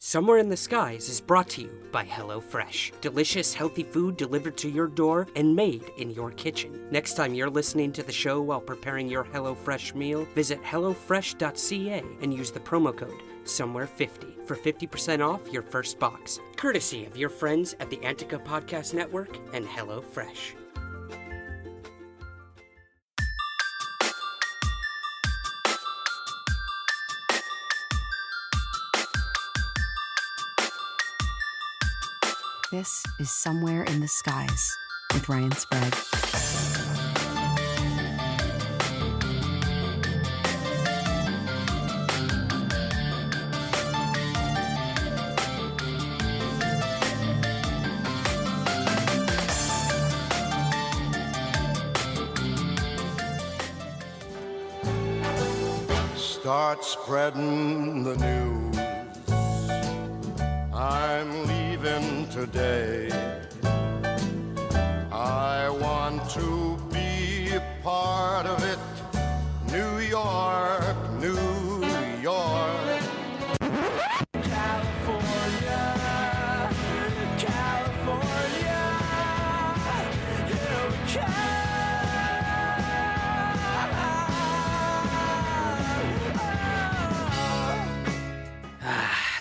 Somewhere in the Skies is brought to you by HelloFresh. Delicious, healthy food delivered to your door and made in your kitchen. Next time you're listening to the show while preparing your HelloFresh meal, visit HelloFresh.ca and use the promo code Somewhere50 for 50% off your first box. Courtesy of your friends at the Antica Podcast Network and HelloFresh. This is Somewhere in the Skies with Ryan Sprague. Start spreading the news. I'm leaving today. I want to be a part of it. New York, New York. California, California, here we come.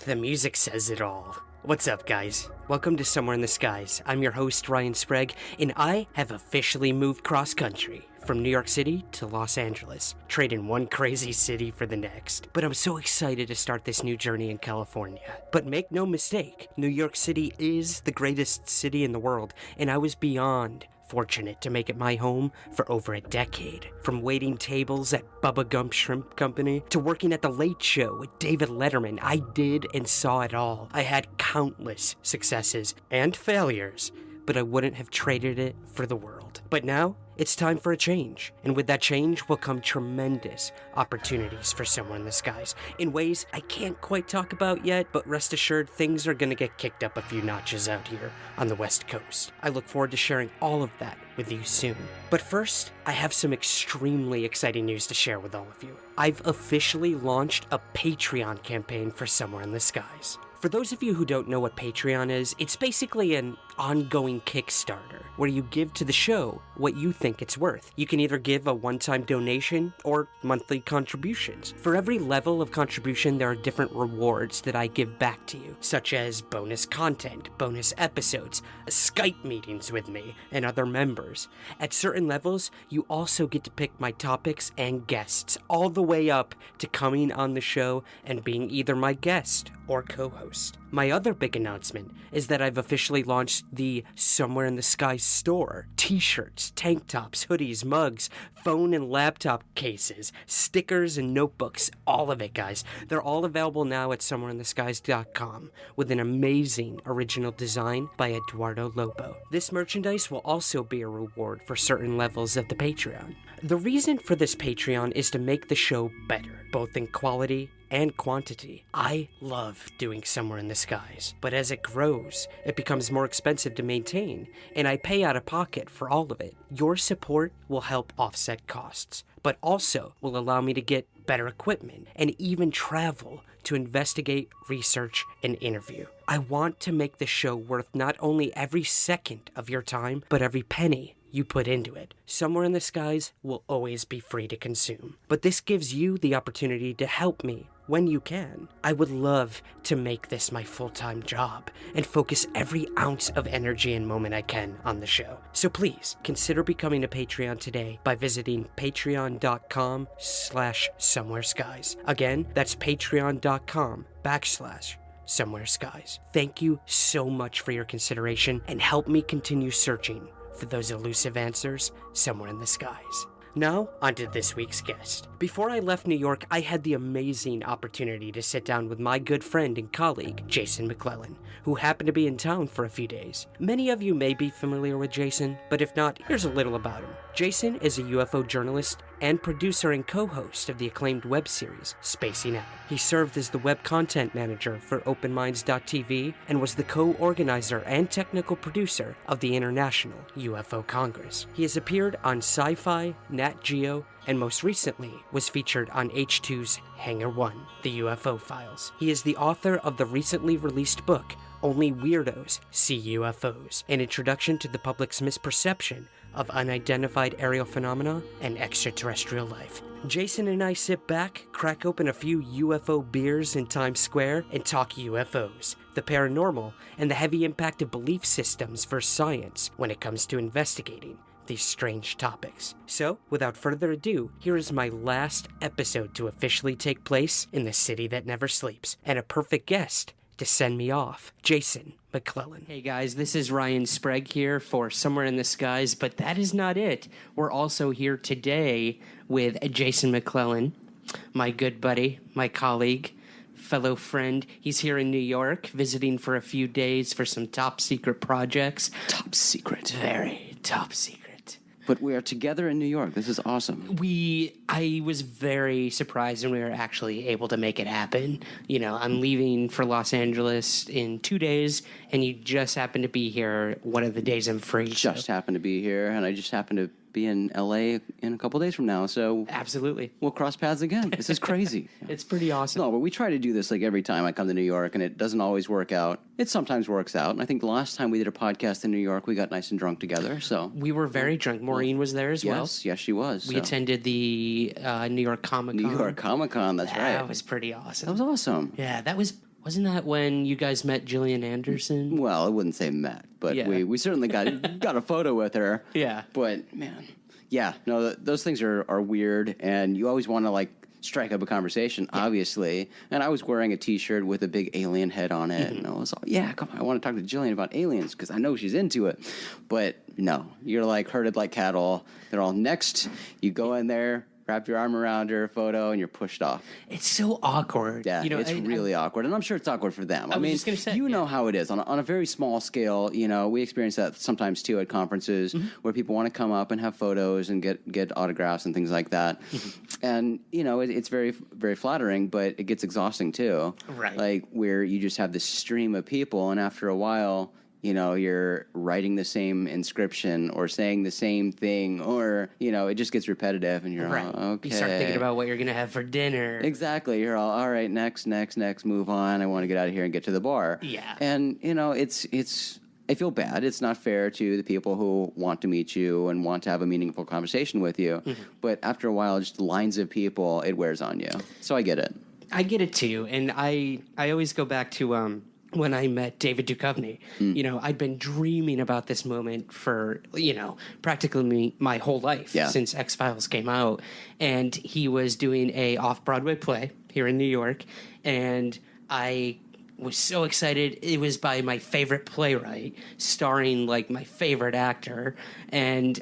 The music says it all. What's up, guys? Welcome to Somewhere in the Skies. I'm your host, Ryan Sprague, and I have officially moved cross-country from New York City to Los Angeles, trading one crazy city for the next. But I'm so excited to start this new journey in California. But make no mistake, New York City is the greatest city in the world, and I was beyond fortunate to make it my home for over a decade. From waiting tables at Bubba Gump Shrimp Company to working at The Late Show with David Letterman, I did and saw it all. I had countless successes and failures, but I wouldn't have traded it for the world. But now, it's time for a change, and with that change will come tremendous opportunities for Somewhere in the Skies in ways I can't quite talk about yet, but rest assured things are gonna get kicked up a few notches out here on the West Coast. I look forward to sharing all of that with you soon. But first, I have some extremely exciting news to share with all of you. I've officially launched a Patreon campaign for Somewhere in the Skies. For those of you who don't know what Patreon is, it's basically an ongoing Kickstarter where you give to the show what you think it's worth. You can either give a one-time donation or monthly contributions. For every level of contribution, there are different rewards that I give back to you, such as bonus content, bonus episodes, Skype meetings with me and other members. At certain levels, you also get to pick my topics and guests, all the way up to coming on the show and being either my guest or co-host. My other big announcement is that I've officially launched the Somewhere in the Skies store. T-shirts, tank tops, hoodies, mugs, phone and laptop cases, stickers and notebooks, all of it, guys. They're all available now at somewhereintheskies.com with an amazing original design by Eduardo Lobo. This merchandise will also be a reward for certain levels of the Patreon. The reason for this Patreon is to make the show better, both in quality and quantity. I love doing Somewhere in the Skies, but as it grows, it becomes more expensive to maintain, and I pay out of pocket for all of it. Your support will help offset costs, but also will allow me to get better equipment and even travel to investigate, research, and interview. I want to make the show worth not only every second of your time, but every penny you put into it. Somewhere in the Skies will always be free to consume, but this gives you the opportunity to help me when you can. I would love to make this my full-time job and focus every ounce of energy and moment I can on the show. So please consider becoming a Patreon today by visiting patreon.com/somewhereskies. Again, that's patreon.com/somewhereskies. Thank you so much for your consideration and help me continue searching for those elusive answers somewhere in the skies. Now, onto this week's guest. Before I left New York, I had the amazing opportunity to sit down with my good friend and colleague, Jason McClellan, who happened to be in town for a few days. Many of you may be familiar with Jason, but if not, here's a little about him. Jason is a UFO journalist and producer and co-host of the acclaimed web series, Spacing Out. He served as the web content manager for OpenMinds.tv and was the co-organizer and technical producer of the International UFO Congress. He has appeared on Syfy, NatGeo, and most recently was featured on H2's Hangar 1, the UFO Files. He is the author of the recently released book, Only Weirdos See UFOs, an introduction to the public's misperception of unidentified aerial phenomena and extraterrestrial life. Jason and I sit back, crack open a few UFO beers in Times Square, and talk UFOs, the paranormal, and the heavy impact of belief systems versus science when it comes to investigating these strange topics. So, without further ado, here is my last episode to officially take place in the city that never sleeps, and a perfect guest to send me off, Jason McClellan. Hey guys, this is Ryan Sprague here for Somewhere in the Skies, but that is not it. We're also here today with Jason McClellan, my good buddy, my colleague, fellow friend. He's here in New York, visiting for a few days for some top secret projects. Top secret. Very top secret. But we are together in New York. This is awesome. I was very surprised when we were actually able to make it happen. You know, I'm leaving for Los Angeles in 2 days, and you just happen to be here one of the days I'm free. Just happened to be here, and I just happened to be in LA in a couple days from now, so absolutely, we'll cross paths again. This is crazy. It's pretty awesome. No, but we try to do this like every time I come to New York, and it doesn't always work out. It sometimes works out, and I think the last time we did a podcast in New York, we got nice and drunk together. So we were very drunk. Maureen was there as well. Yes, she was. We attended the New York Comic-Con. New York Comic-Con, that's right. That was pretty awesome. That was awesome. Yeah, wasn't that when you guys met Gillian Anderson? Well, I wouldn't say met, but yeah. we certainly got a photo with her. Yeah. But, man, yeah, no, those things are weird, and you always want to, like, strike up a conversation, obviously. And I was wearing a T-shirt with a big alien head on it, and I was like, yeah, come on, I want to talk to Gillian about aliens, because I know she's into it. But, no, you're, like, herded like cattle. They're all next. You go in there, wrap your arm around her, photo, and you're pushed off. It's so awkward. Yeah, it's really awkward, and I'm sure it's awkward for them. I mean, just gonna say, you know how it is on a very small scale. You know, we experience that sometimes too at conferences where people want to come up and have photos and get autographs and things like that. And you know, it's very very flattering, but it gets exhausting too. Right. Like where you just have this stream of people, and after a while, you know, you're writing the same inscription or saying the same thing, or, you know, it just gets repetitive and you're all, okay. You start thinking about what you're going to have for dinner. Exactly. You're all right, next, move on. I want to get out of here and get to the bar. Yeah. And, you know, I feel bad. It's not fair to the people who want to meet you and want to have a meaningful conversation with you. But after a while, just lines of people, it wears on you. So I get it. I get it too. And I always go back to, when I met David Duchovny, you know, I'd been dreaming about this moment for, you know, practically my whole life since X-Files came out. And he was doing a off-Broadway play here in New York. And I was so excited. It was by my favorite playwright, starring, like, my favorite actor. And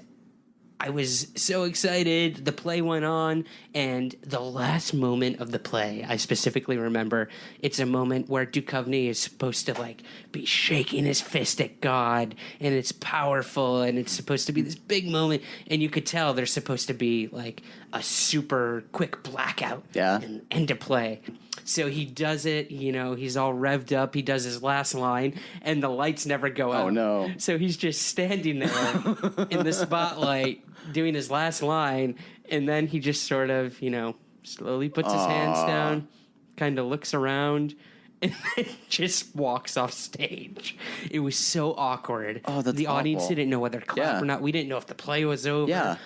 I was so excited. The play went on, and the last moment of the play, I specifically remember, it's a moment where Duchovny is supposed to, like, be shaking his fist at God, and it's powerful, and it's supposed to be this big moment, and you could tell there's supposed to be, like, a super quick blackout and end of play. So he does it, you know, he's all revved up, he does his last line, and the lights never go out. Oh, no. So he's just standing there in the spotlight doing his last line, and then he just sort of, you know, slowly puts his hands down, kind of looks around, and then just walks off stage. It was so awkward. Oh, that's the audience awful. didn't know whether to clap or not. We didn't know if the play was over. Yeah.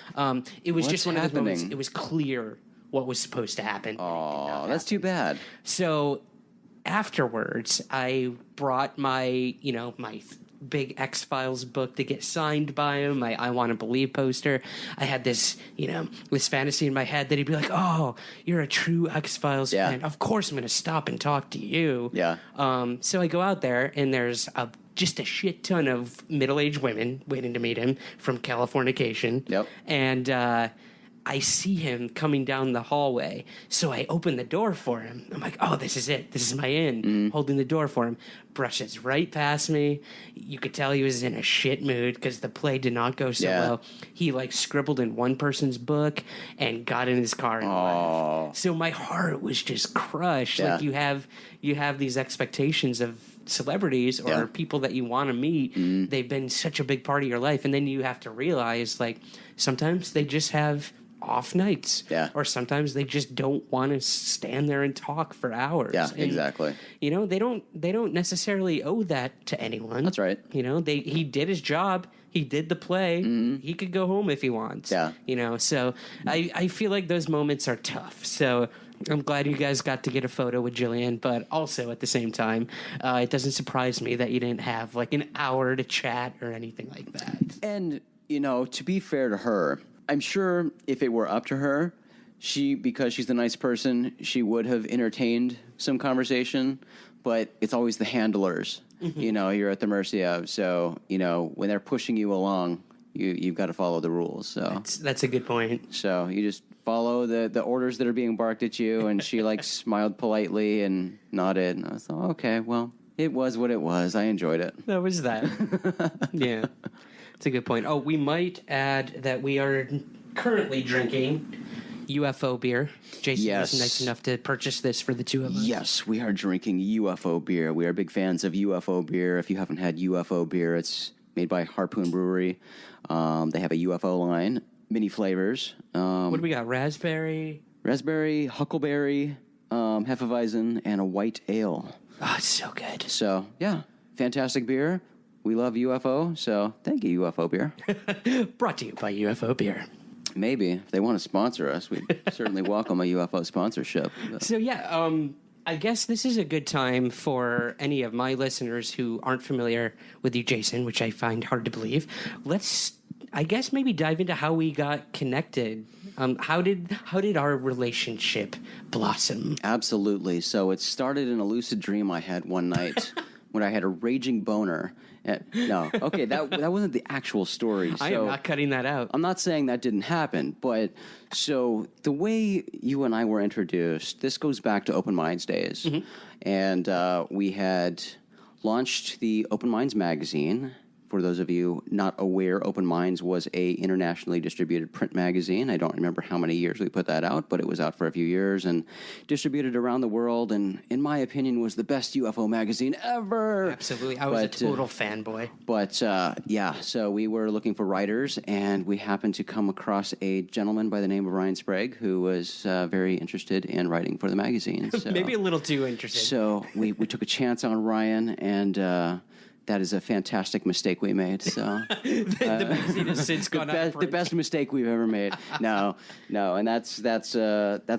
It was What's just one of those moments. happening? It was clear what was supposed to happen. Oh, that's too bad. So afterwards, I brought my, you know, my big X-Files book to get signed by him, my I Want to Believe poster. I had this, you know, this fantasy in my head that he'd be like, oh, you're a true X-Files fan. Of course I'm going to stop and talk to you. Yeah. So I go out there, and there's just a shit ton of middle-aged women waiting to meet him from Californication. Yep. And I see him coming down the hallway. So I open the door for him. I'm like, oh, this is it. This is my in. Holding the door for him. Brushes right past me. You could tell he was in a shit mood because the play did not go so well. He like scribbled in one person's book and got in his car and left. So my heart was just crushed. Yeah. Like you have these expectations of celebrities or people that you want to meet. They've been such a big part of your life, and then you have to realize like sometimes they just have off nights, or sometimes they just don't want to stand there and talk for hours. Yeah, and, exactly. You know, they don't necessarily owe that to anyone. That's right. You know, he did his job. He did the play. He could go home if he wants. Yeah. You know, so I feel like those moments are tough. So I'm glad you guys got to get a photo with Gillian, but also at the same time, it doesn't surprise me that you didn't have like an hour to chat or anything like that. And, you know, to be fair to her, I'm sure if it were up to her, because she's a nice person, she would have entertained some conversation, but it's always the handlers, you know, you're at the mercy of. So, you know, when they're pushing you along, you've got to follow the rules. So that's a good point. So you just follow the orders that are being barked at you, and she like smiled politely and nodded, and I thought, okay, well, it was what it was. I enjoyed it. That was that. Yeah. That's a good point. Oh, we might add that we are currently drinking UFO beer. Jason was nice enough to purchase this for the two of us. Yes, we are drinking UFO beer. We are big fans of UFO beer. If you haven't had UFO beer, it's made by Harpoon Brewery. They have a UFO line, many flavors. What do we got? Raspberry, huckleberry, Hefeweizen, and a white ale. Oh, it's so good. So, yeah, fantastic beer. We love UFO, so thank you, UFO Beer. Brought to you by UFO Beer. Maybe. If they want to sponsor us, we certainly welcome a UFO sponsorship. So, yeah, I guess this is a good time for any of my listeners who aren't familiar with you, Jason, which I find hard to believe. Let's, I guess, maybe dive into how we got connected. How did our relationship blossom? Absolutely. So it started in a lucid dream I had one night when I had a raging boner. That wasn't the actual story. So I am not cutting that out. I'm not saying that didn't happen, but so the way you and I were introduced, this goes back to Open Minds days. And we had launched the Open Minds magazine. For those of you not aware, Open Minds was a internationally distributed print magazine. I don't remember how many years we put that out, but it was out for a few years and distributed around the world, and in my opinion was the best UFO magazine ever. Absolutely. I was a total fanboy. But so we were looking for writers, and we happened to come across a gentleman by the name of Ryan Sprague who was very interested in writing for the magazine. So, maybe a little too interested. So we took a chance on Ryan, and that is a fantastic mistake we made. So the magazine has since gone out. The best mistake we've ever made. No, and that's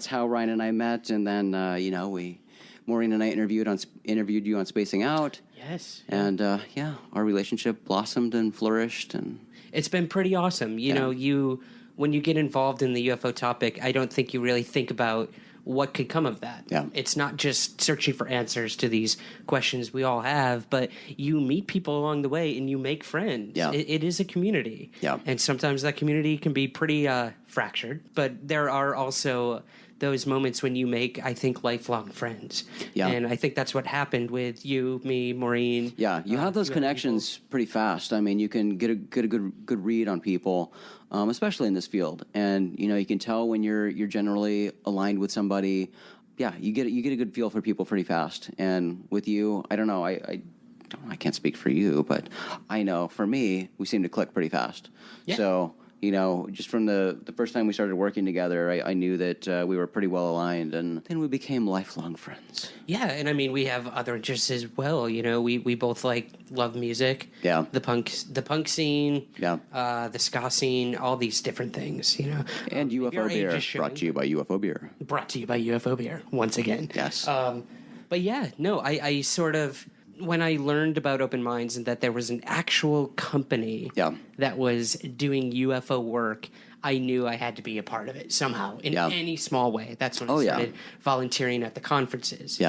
how Ryan and I met, and then Maureen and I interviewed you on Spacing Out. Yes. And our relationship blossomed and flourished, and it's been pretty awesome. You know, when you get involved in the UFO topic, I don't think you really think about what could come of that. Yeah. It's not just searching for answers to these questions we all have, but you meet people along the way and you make friends. Yeah. It is a community. Yeah. And sometimes that community can be pretty fractured, but there are also those moments when you make, I think, lifelong friends. Yeah. And I think that's what happened with you, me, Maureen. Yeah, you have those connections pretty fast. I mean, you can get a good read on people, especially in this field, and you can tell when you're generally aligned with somebody. Yeah, you get a good feel for people pretty fast. And with you, I don't know, I can't speak for you, but I know for me, we seem to click pretty fast. Yeah. So, just from the first time we started working together, I knew that we were pretty well aligned, and then we became lifelong friends. Yeah, and I mean, we have other interests as well. We both love music. Yeah. The punk scene. Yeah. The ska scene, all these different things, And UFO Beer, brought to you by UFO Beer. Brought to you by UFO Beer, once again. Yes. But yeah, no, I sort of, when I learned about Open Minds and that there was an actual company that was doing UFO work, I knew I had to be a part of it somehow in any small way. That's when I started volunteering at the conferences,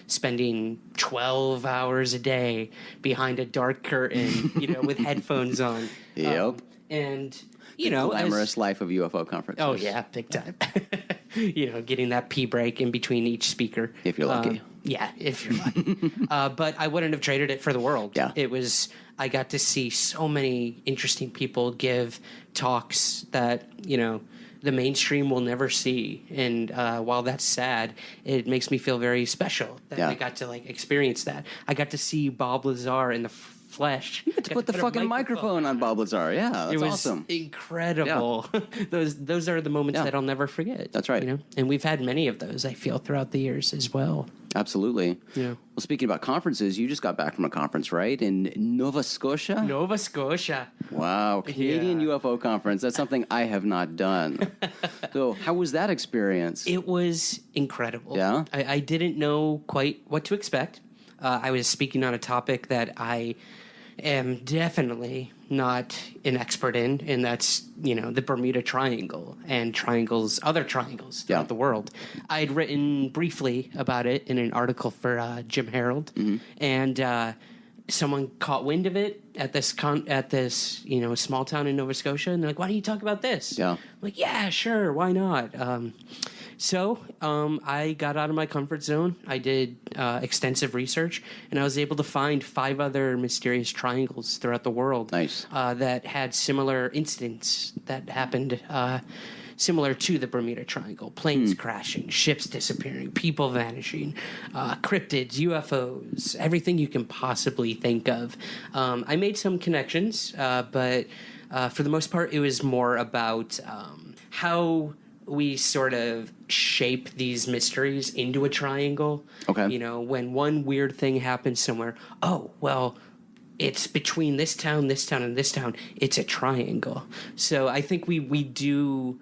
spending 12 hours a day behind a dark curtain, with headphones on. Yep. And you know, glamorous life of UFO conferences. Oh yeah, big time. You know, getting that pee break in between each speaker. If you're lucky. Yeah, if you're lucky. But I wouldn't have traded it for the world. Yeah. I got to see so many interesting people give talks that, you know, the mainstream will never see. And while that's sad, it makes me feel very special that I got to, like, experience that. I got to see Bob Lazar in the flesh. You get to put the fucking microphone on Bob Lazar. Yeah, that's awesome. Incredible. Yeah. Those are the moments that I'll never forget. That's right. You know? And we've had many of those, I feel, throughout the years as well. Absolutely. Yeah. Well, speaking about conferences, you just got back from a conference, right? In Nova Scotia? Nova Scotia. Wow. Canadian UFO conference. That's something I have not done. So how was that experience? It was incredible. Yeah? I didn't know quite what to expect. I was speaking on a topic that I am definitely not an expert in, and that's, you know, the Bermuda Triangle and other triangles throughout the world. I had written briefly about it in an article for Jim Harold, and someone caught wind of it at this you know, small town in Nova Scotia, and they're like, "Why don't you talk about this?" Yeah, I'm like, "Yeah, sure, why not?" So I got out of my comfort zone. I did extensive research, and I was able to find 5 other mysterious triangles throughout the world. Nice. That had similar incidents that happened similar to the Bermuda Triangle. Planes crashing, ships disappearing, people vanishing, cryptids, UFOs, everything you can possibly think of. I made some connections, but for the most part, it was more about how we sort of shape these mysteries into a triangle. Okay. You know, when one weird thing happens somewhere, oh, well, it's between this town, and this town. It's a triangle. So I think we do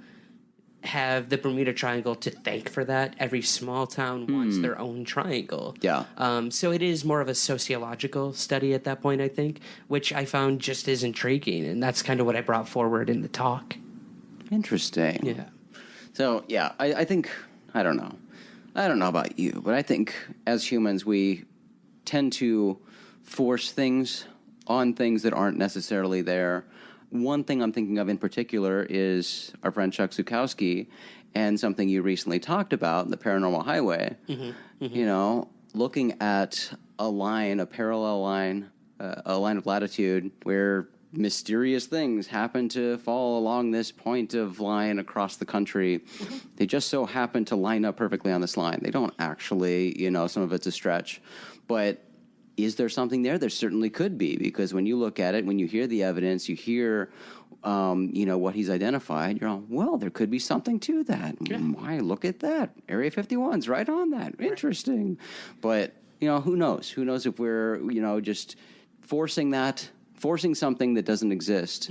have the Bermuda Triangle to thank for that. Every small town wants their own triangle. Yeah. So it is more of a sociological study at that point, I think, which I found just as intriguing. And that's kind of what I brought forward in the talk. Interesting. Yeah. So, yeah, I think, I don't know about you, but I think as humans, we tend to force things on things that aren't necessarily there. One thing I'm thinking of in particular is our friend Chuck Zukowski and something you recently talked about, the Paranormal Highway. You know, looking at a parallel line, a line of latitude where mysterious things happen to fall along this point of line across the country. They just so happen to line up perfectly on this line. They don't actually, you know, some of it's a stretch. But is there something there? There certainly could be, because when you look at it, when you hear the evidence, you hear, you know, what he's identified, you're all, well, there could be something to that. Yeah. Why, look at that. Area 51's right on that. Interesting. But, you know, who knows? Who knows if we're, you know, just forcing something that doesn't exist,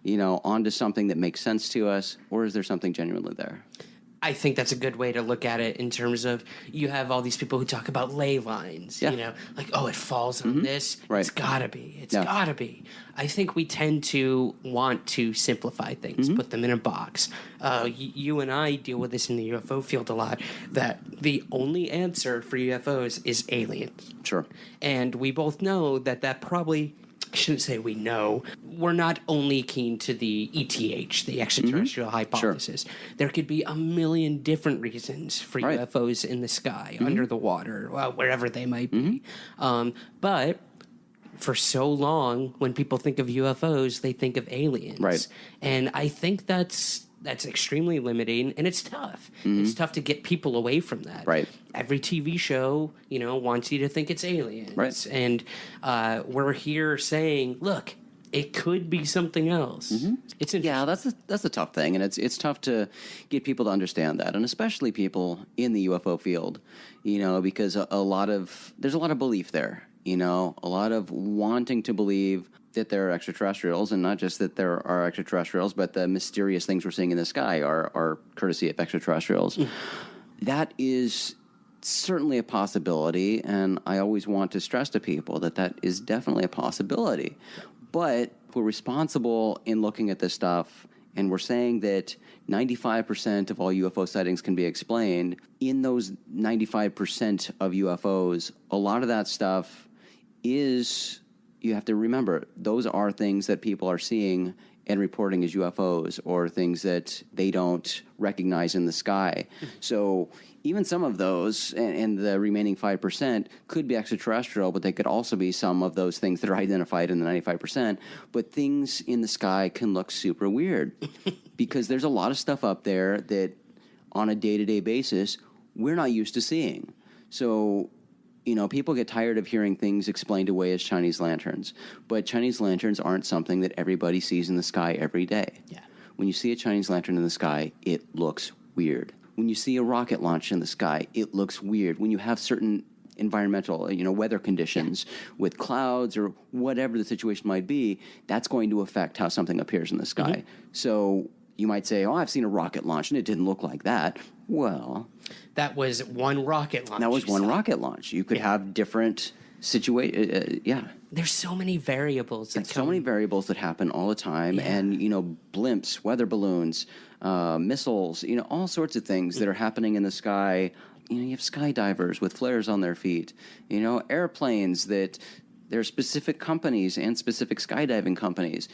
you know, onto something that makes sense to us, or is there something genuinely there? I think that's a good way to look at it in terms of you have all these people who talk about ley lines, you know, like, oh, it falls on this. Right. It's gotta be. It's gotta be. I think we tend to want to simplify things, put them in a box. You and I deal with this in the UFO field a lot, that the only answer for UFOs is aliens. Sure. And we both know that probably, I shouldn't say we know, we're not only keen to the ETH, the extraterrestrial hypothesis. Sure. There could be a million different reasons for UFOs in the sky, under the water, wherever they might be. But for so long, when people think of UFOs, they think of aliens. Right. And I think that's extremely limiting, and it's tough. It's tough to get people away from that. Right. Every TV show, you know, wants you to think it's aliens. Right. And we're here saying, look, it could be something else. It's yeah, that's the tough thing, and it's tough to get people to understand that, and especially people in the UFO field, you know, because there's a lot of belief there, you know, a lot of wanting to believe that there are extraterrestrials, and not just that there are extraterrestrials, but the mysterious things we're seeing in the sky are courtesy of extraterrestrials. That is certainly a possibility, and I always want to stress to people that is definitely a possibility. But if we're responsible in looking at this stuff, and we're saying that 95% of all UFO sightings can be explained, in those 95% of UFOs, a lot of that stuff is... You have to remember, those are things that people are seeing and reporting as UFOs or things that they don't recognize in the sky. So even some of those and the remaining 5% could be extraterrestrial, but they could also be some of those things that are identified in the 95%. But things in the sky can look super weird because there's a lot of stuff up there that on a day-to-day basis we're not used to seeing. So, you know, people get tired of hearing things explained away as Chinese lanterns, but Chinese lanterns aren't something that everybody sees in the sky every day. Yeah. When you see a Chinese lantern in the sky, it looks weird. When you see a rocket launch in the sky, it looks weird. When you have certain environmental, you know, weather conditions with clouds or whatever the situation might be, that's going to affect how something appears in the sky. So you might say, oh, I've seen a rocket launch and it didn't look like that. Well, that was one rocket launch. that was one rocket launch. You could have different situations. There's so many variables. There's so many variables that happen all the time. And, you know, blimps, weather balloons, missiles, you know, all sorts of things that are happening in the sky. You know, you have skydivers with flares on their feet. You know, airplanes that there are specific companies and specific skydiving companies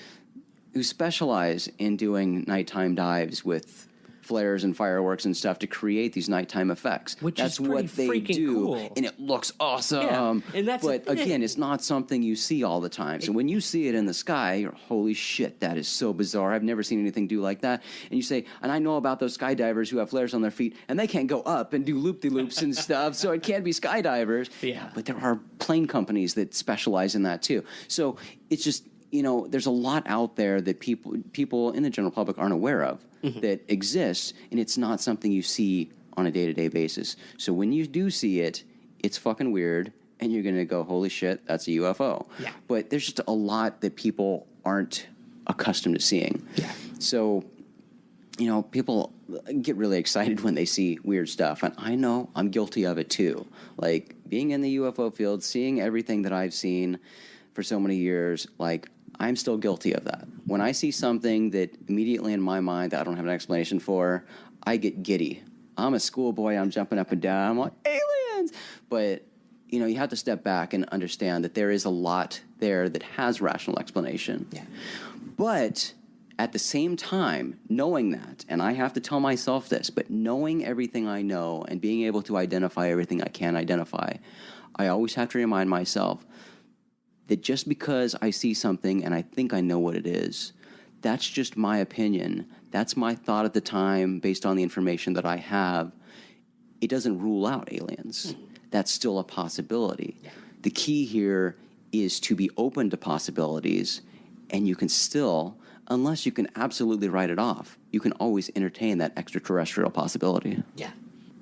who specialize in doing nighttime dives with flares and fireworks and stuff to create these nighttime effects. Which that's is what they freaking do, cool. and it looks awesome. Yeah, and that's but the thing. again, it's not something you see all the time. So when you see it in the sky, you're, holy shit, that is so bizarre. I've never seen anything do like that. And you say, and I know about those skydivers who have flares on their feet, and they can't go up and do loop-de-loops and stuff, so it can't be skydivers. Yeah. But there are plane companies that specialize in that too. So it's just, you know, there's a lot out there that people in the general public aren't aware of that exists, and it's not something you see on a day-to-day basis. So when you do see it, it's fucking weird, and you're going to go, holy shit, that's a UFO. Yeah. But there's just a lot that people aren't accustomed to seeing. Yeah. So, you know, people get really excited when they see weird stuff, and I know I'm guilty of it too. Like, being in the UFO field, seeing everything that I've seen for so many years, like, I'm still guilty of that. When I see something that immediately in my mind that I don't have an explanation for, I get giddy. I'm a schoolboy. I'm jumping up and down. I'm like, aliens! But, you know, you have to step back and understand that there is a lot there that has rational explanation. Yeah. But at the same time, knowing that, and I have to tell myself this, but knowing everything I know and being able to identify everything I can identify, I always have to remind myself that just because I see something and I think I know what it is, that's just my opinion. That's my thought at the time based on the information that I have. It doesn't rule out aliens. That's still a possibility. Yeah. The key here is to be open to possibilities, and you can still, unless you can absolutely write it off, you can always entertain that extraterrestrial possibility. Yeah.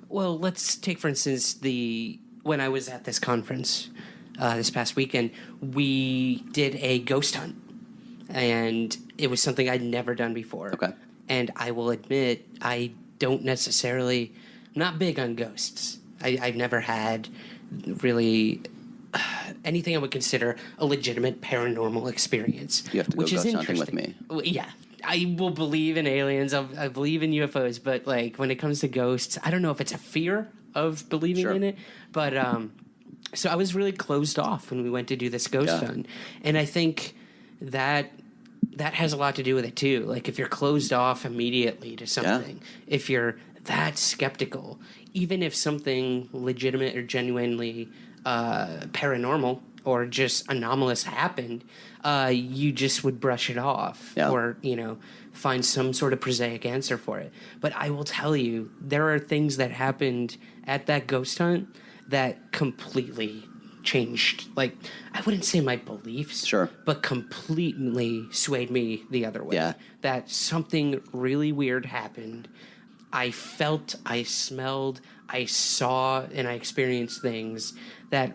Well, let's take, for instance, when I was at this conference this past weekend, we did a ghost hunt, and it was something I'd never done before. Okay. And I will admit, I don't necessarily, I'm not big on ghosts. I've never had really anything I would consider a legitimate paranormal experience. You have to go which is ghost hunting with interesting. me. Well, yeah. I will believe in aliens. I believe in UFOs, but like when it comes to ghosts, I don't know if it's a fear of believing Sure. in it, but so I was really closed off when we went to do this ghost hunt, and I think that has a lot to do with it too. Like if you're closed off immediately to something, if you're that skeptical, even if something legitimate or genuinely paranormal or just anomalous happened, you just would brush it off or, you know, find some sort of prosaic answer for it. But I will tell you, there are things that happened at that ghost hunt that completely changed, like, I wouldn't say my beliefs, but completely swayed me the other way. That something really weird happened. I felt, I smelled, I saw, and I experienced things that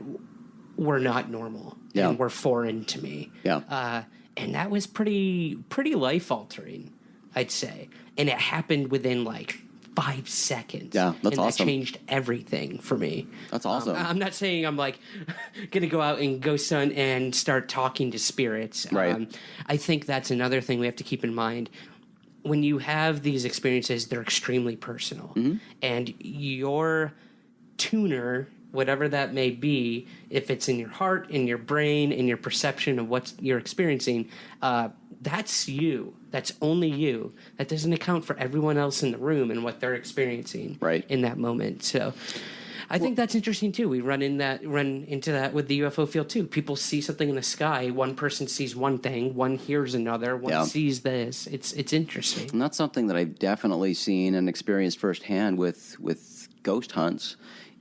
were not normal and were foreign to me. And that was pretty life-altering, I'd say. And it happened within, like, 5 seconds. Yeah, that's and awesome. That changed everything for me. That's awesome. I'm not saying I'm, like, going to go out and ghost hunt and start talking to spirits. Right. I think that's another thing we have to keep in mind. When you have these experiences, they're extremely personal. And your tuner, whatever that may be, if it's in your heart, in your brain, in your perception of what you're experiencing, that's you. That's only you. That doesn't account for everyone else in the room and what they're experiencing in that moment. So I think that's interesting too. We run into that with the UFO field too. People see something in the sky. One person sees one thing. One hears another. One sees this. It's interesting. And that's something that I've definitely seen and experienced firsthand with ghost hunts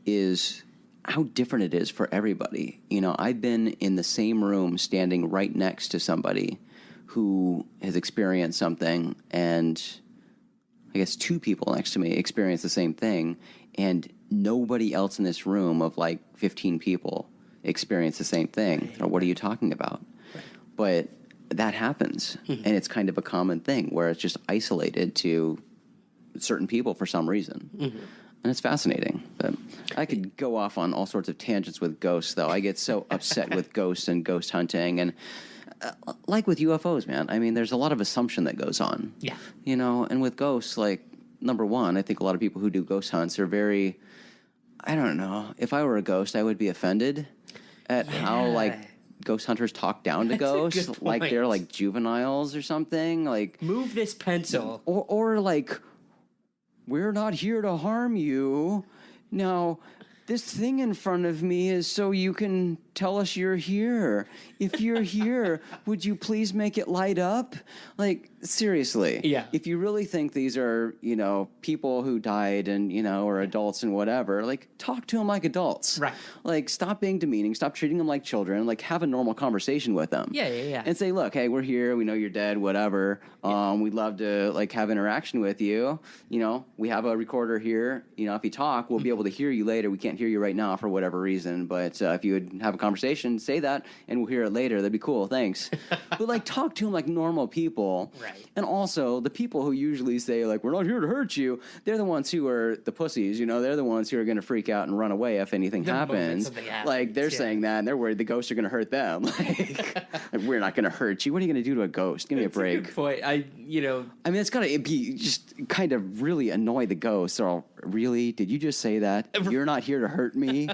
is how different it is for everybody. You know, I've been in the same room standing right next to somebody who has experienced something, and I guess two people next to me experienced the same thing, and nobody else in this room of like 15 people experienced the same thing. Or what are you talking about? But that happens, and it's kind of a common thing where it's just isolated to certain people for some reason. And it's fascinating. But I could go off on all sorts of tangents with ghosts, though. I get so upset with ghosts and ghost hunting. And like with UFOs, man, I mean, there's a lot of assumption that goes on. Yeah. You know, and with ghosts, like, number one, I think a lot of people who do ghost hunts are very, I don't know. If I were a ghost, I would be offended at how, like, ghost hunters talk down to ghosts. Like they're, like, juveniles or something. Like, move this pencil. Or like, we're not here to harm you. Now, this thing in front of me is so you can tell us you're here. If you're here, would you please make it light up? Like, seriously. Yeah. If you really think these are, you know, people who died and, you know, or adults and whatever, like, talk to them like adults. Right. Like, stop being demeaning. Stop treating them like children. Like, have a normal conversation with them. Yeah. And say, look, hey, we're here. We know you're dead, whatever. We'd love to, like, have interaction with you. You know, we have a recorder here. You know, if you talk, we'll be able to hear you later. We can't hear you right now for whatever reason. But if you would have a conversation, say that, and we'll hear it later. That'd be cool. Thanks. But, like, talk to them like normal people. Right. And also, the people who usually say, like, we're not here to hurt you, they're the ones who are the pussies, you know? They're the ones who are going to freak out and run away if anything happens. Like, they're saying that, and they're worried the ghosts are going to hurt them. Like, we're not going to hurt you. What are you going to do to a ghost? Give me a break. Good point. I mean, it's got to be just kind of really annoy the ghosts. Or, really? Did you just say that? You're not here to hurt me?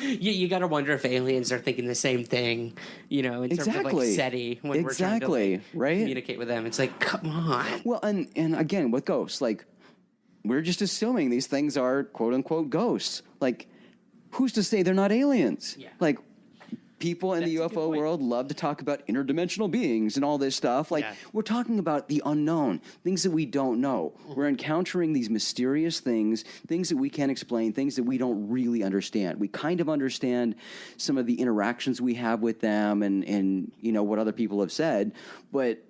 You got to wonder if aliens are thinking the same thing, you know, in terms of like SETI when we're trying to like, communicate with them. It's like, come on. Well, and again, with ghosts, like, we're just assuming these things are quote unquote ghosts. Like, who's to say they're not aliens? Yeah. Like, people in the UFO world love to talk about interdimensional beings and all this stuff. Like, we're talking about the unknown, things that we don't know. We're encountering these mysterious things that we can't explain, things that we don't really understand. We kind of understand some of the interactions we have with them and you know, what other people have said, but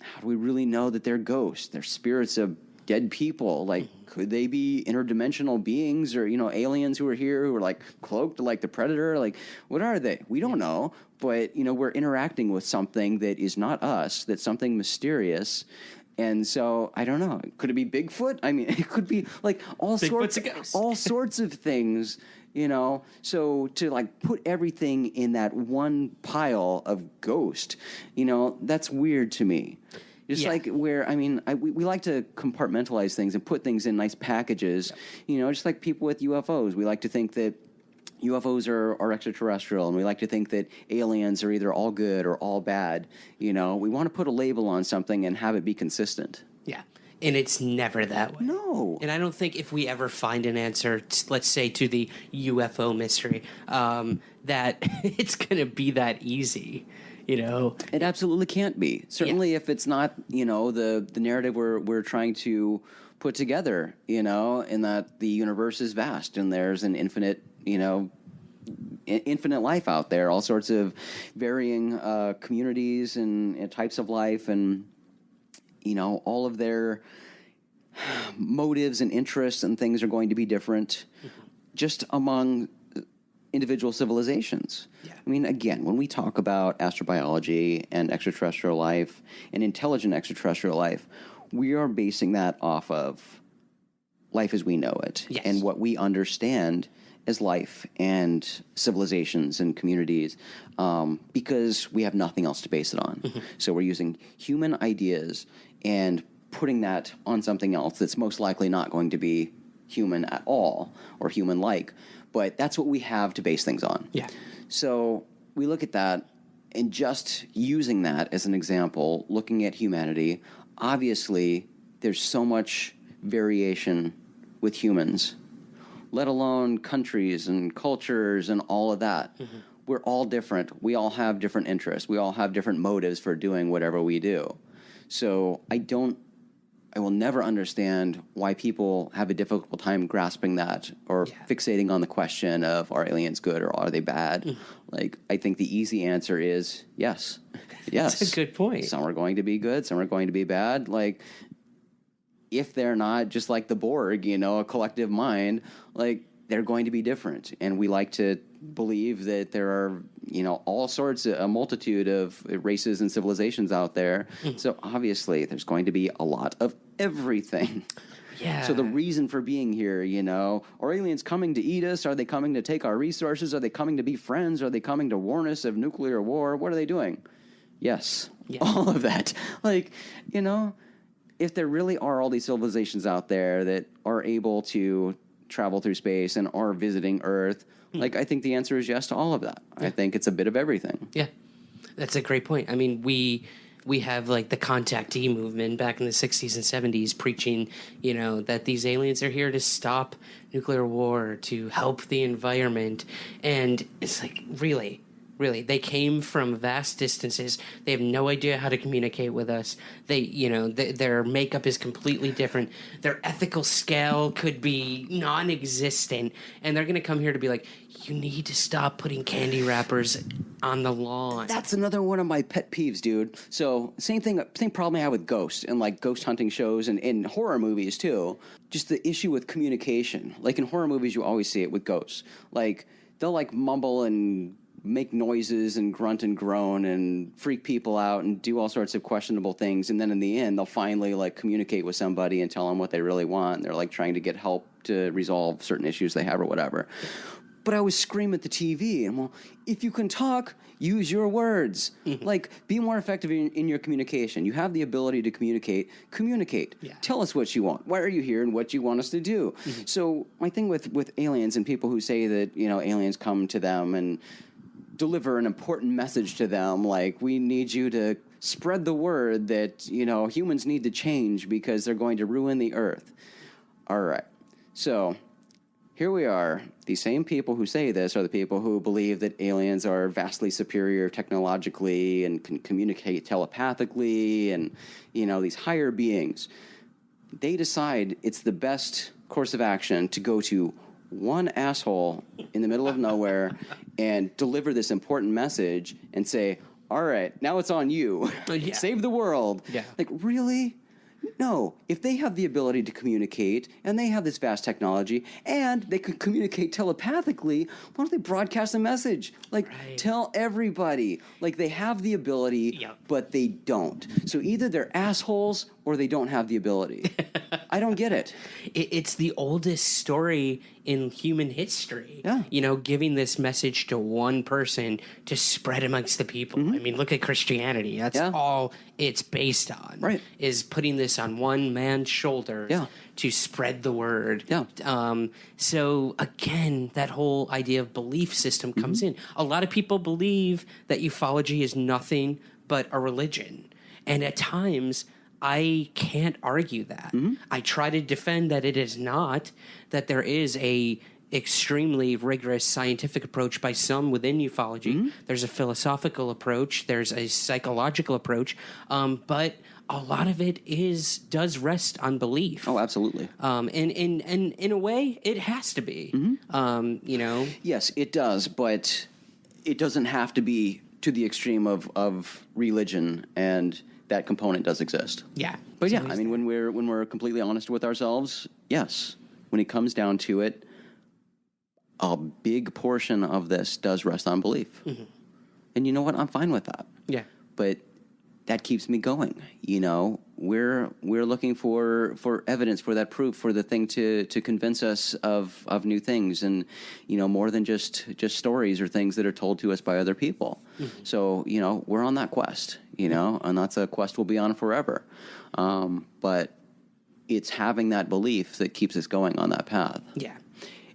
how do we really know that they're ghosts? They're spirits of dead people. Like, could they be interdimensional beings or, you know, aliens who are here who are like cloaked like the Predator? Like, what are they? We don't know. But, you know, we're interacting with something that is not us, that's something mysterious. And so, I don't know. Could it be Bigfoot? I mean, it could be like all sorts of things, you know. So to like put everything in that one pile of ghost, you know, that's weird to me. Just like where, I mean, we like to compartmentalize things and put things in nice packages, you know, just like people with UFOs. We like to think that UFOs are extraterrestrial, and we like to think that aliens are either all good or all bad. You know, we want to put a label on something and have it be consistent. Yeah. And it's never that way. No. And I don't think if we ever find an answer, let's say, to the UFO mystery, that it's going to be that easy. You know, it absolutely can't be. Certainly, if it's not, you know, the narrative we're trying to put together, you know, in that the universe is vast and there's an infinite, you know, infinite life out there, all sorts of varying communities and types of life, and you know, all of their motives and interests and things are going to be different, just among individual civilizations. Yeah. I mean, again, when we talk about astrobiology and extraterrestrial life and intelligent extraterrestrial life, we are basing that off of life as we know it and what we understand as life and civilizations and communities, because we have nothing else to base it on. So we're using human ideas and putting that on something else that's most likely not going to be human at all or human-like. But that's what we have to base things on. Yeah. So we look at that, And just using that as an example, looking at humanity, obviously there's so much variation with humans, let alone countries and cultures and all of that. Mm-hmm. We're all different. We all have different interests. We all have different motives for doing whatever we do. So I will never understand why people have a difficult time grasping that or fixating on the question of, are aliens good or are they bad? Mm. Like, I think the easy answer is yes. Yes. That's a good point. Some are going to be good. Some are going to be bad. Like, if they're not just like the Borg, a collective mind, like, they're going to be different. And we like to believe that there are, all sorts, a multitude of races and civilizations out there. Mm. So obviously there's going to be a lot of everything. Yeah. So the reason for being here, are aliens coming to eat us? Are they coming to take our resources? Are they coming to be friends? Are they coming to warn us of nuclear war? What are they doing? Yes. Yeah. All of that. Like, if there really are all these civilizations out there that are able to travel through space and are visiting Earth, like, I think the answer is yes to all of that. Yeah. I think it's a bit of everything. Yeah, that's a great point. I mean, we have, like, the contactee movement back in the 60s and 70s preaching, that these aliens are here to stop nuclear war, to help the environment. And it's like, really, they came from vast distances. They have no idea how to communicate with us. They, their makeup is completely different. Their ethical scale could be non-existent. And they're going to come here to be like, you need to stop putting candy wrappers on the lawn. That's another one of my pet peeves, dude. So same problem I have with ghosts and like ghost hunting shows and in horror movies too. Just the issue with communication. Like in horror movies, you always see it with ghosts. Like they'll like mumble and make noises and grunt and groan and freak people out and do all sorts of questionable things. And then in the end, they'll finally like communicate with somebody and tell them what they really want. And they're like trying to get help to resolve certain issues they have or whatever. But I always scream at the TV. And well, if you can talk, use your words. Mm-hmm. Like, be more effective in your communication. You have the ability to communicate. Yeah. Tell us what you want. Why are you here and what you want us to do? Mm-hmm. So my thing with aliens and people who say that, aliens come to them and deliver an important message to them, like, we need you to spread the word that, humans need to change because they're going to ruin the Earth. All right. So here we are. The same people who say this are the people who believe that aliens are vastly superior technologically and can communicate telepathically and, these higher beings. They decide it's the best course of action to go to one asshole in the middle of nowhere and deliver this important message and say, all right, now it's on you. Yeah. Save the world. Yeah. Like, really? No. If they have the ability to communicate and they have this vast technology and they can communicate telepathically, why don't they broadcast a message? Like, tell everybody. Like, they have the ability, but they don't. So either they're assholes or they don't have the ability. I don't get it. It's the oldest story in human history. Yeah. Giving this message to one person to spread amongst the people. Mm-hmm. I mean, look at Christianity. That's all it's based on. Right. Is putting this on one man's shoulders to spread the word. Yeah. So again, that whole idea of belief system comes in. A lot of people believe that ufology is nothing but a religion. And at times, I can't argue that. Mm-hmm. I try to defend that it is not, that there is a extremely rigorous scientific approach by some within ufology. Mm-hmm. There's a philosophical approach. There's a psychological approach. But a lot of it does rest on belief. Oh, absolutely. And in a way, it has to be. Mm-hmm. Yes, it does, but it doesn't have to be to the extreme of religion, and that component does exist. Yeah. But yeah, I mean, when we're completely honest with ourselves, yes. When it comes down to it, a big portion of this does rest on belief. Mm-hmm. And you know what? I'm fine with that. Yeah. But that keeps me going. We're looking for evidence, for that proof, for the thing to convince us of new things, and more than just stories or things that are told to us by other people. Mm-hmm. So we're on that quest, and that's a quest we'll be on forever. But it's having that belief that keeps us going on that path. Yeah,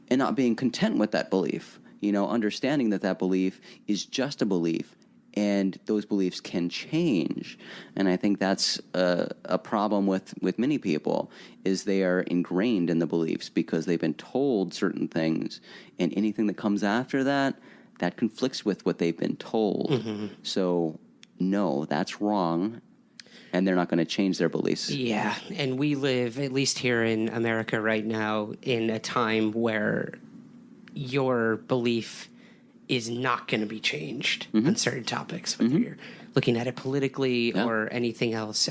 and not being content with that belief. Understanding that belief is just a belief, and those beliefs can change. And I think that's a problem with many people, is they are ingrained in the beliefs because they've been told certain things, and anything that comes after that conflicts with what they've been told. Mm-hmm. So, no, that's wrong, and they're not going to change their beliefs. Yeah, and we live, at least here in America right now, in a time where your belief is not going to be changed on certain topics, whether you're looking at it politically or anything else.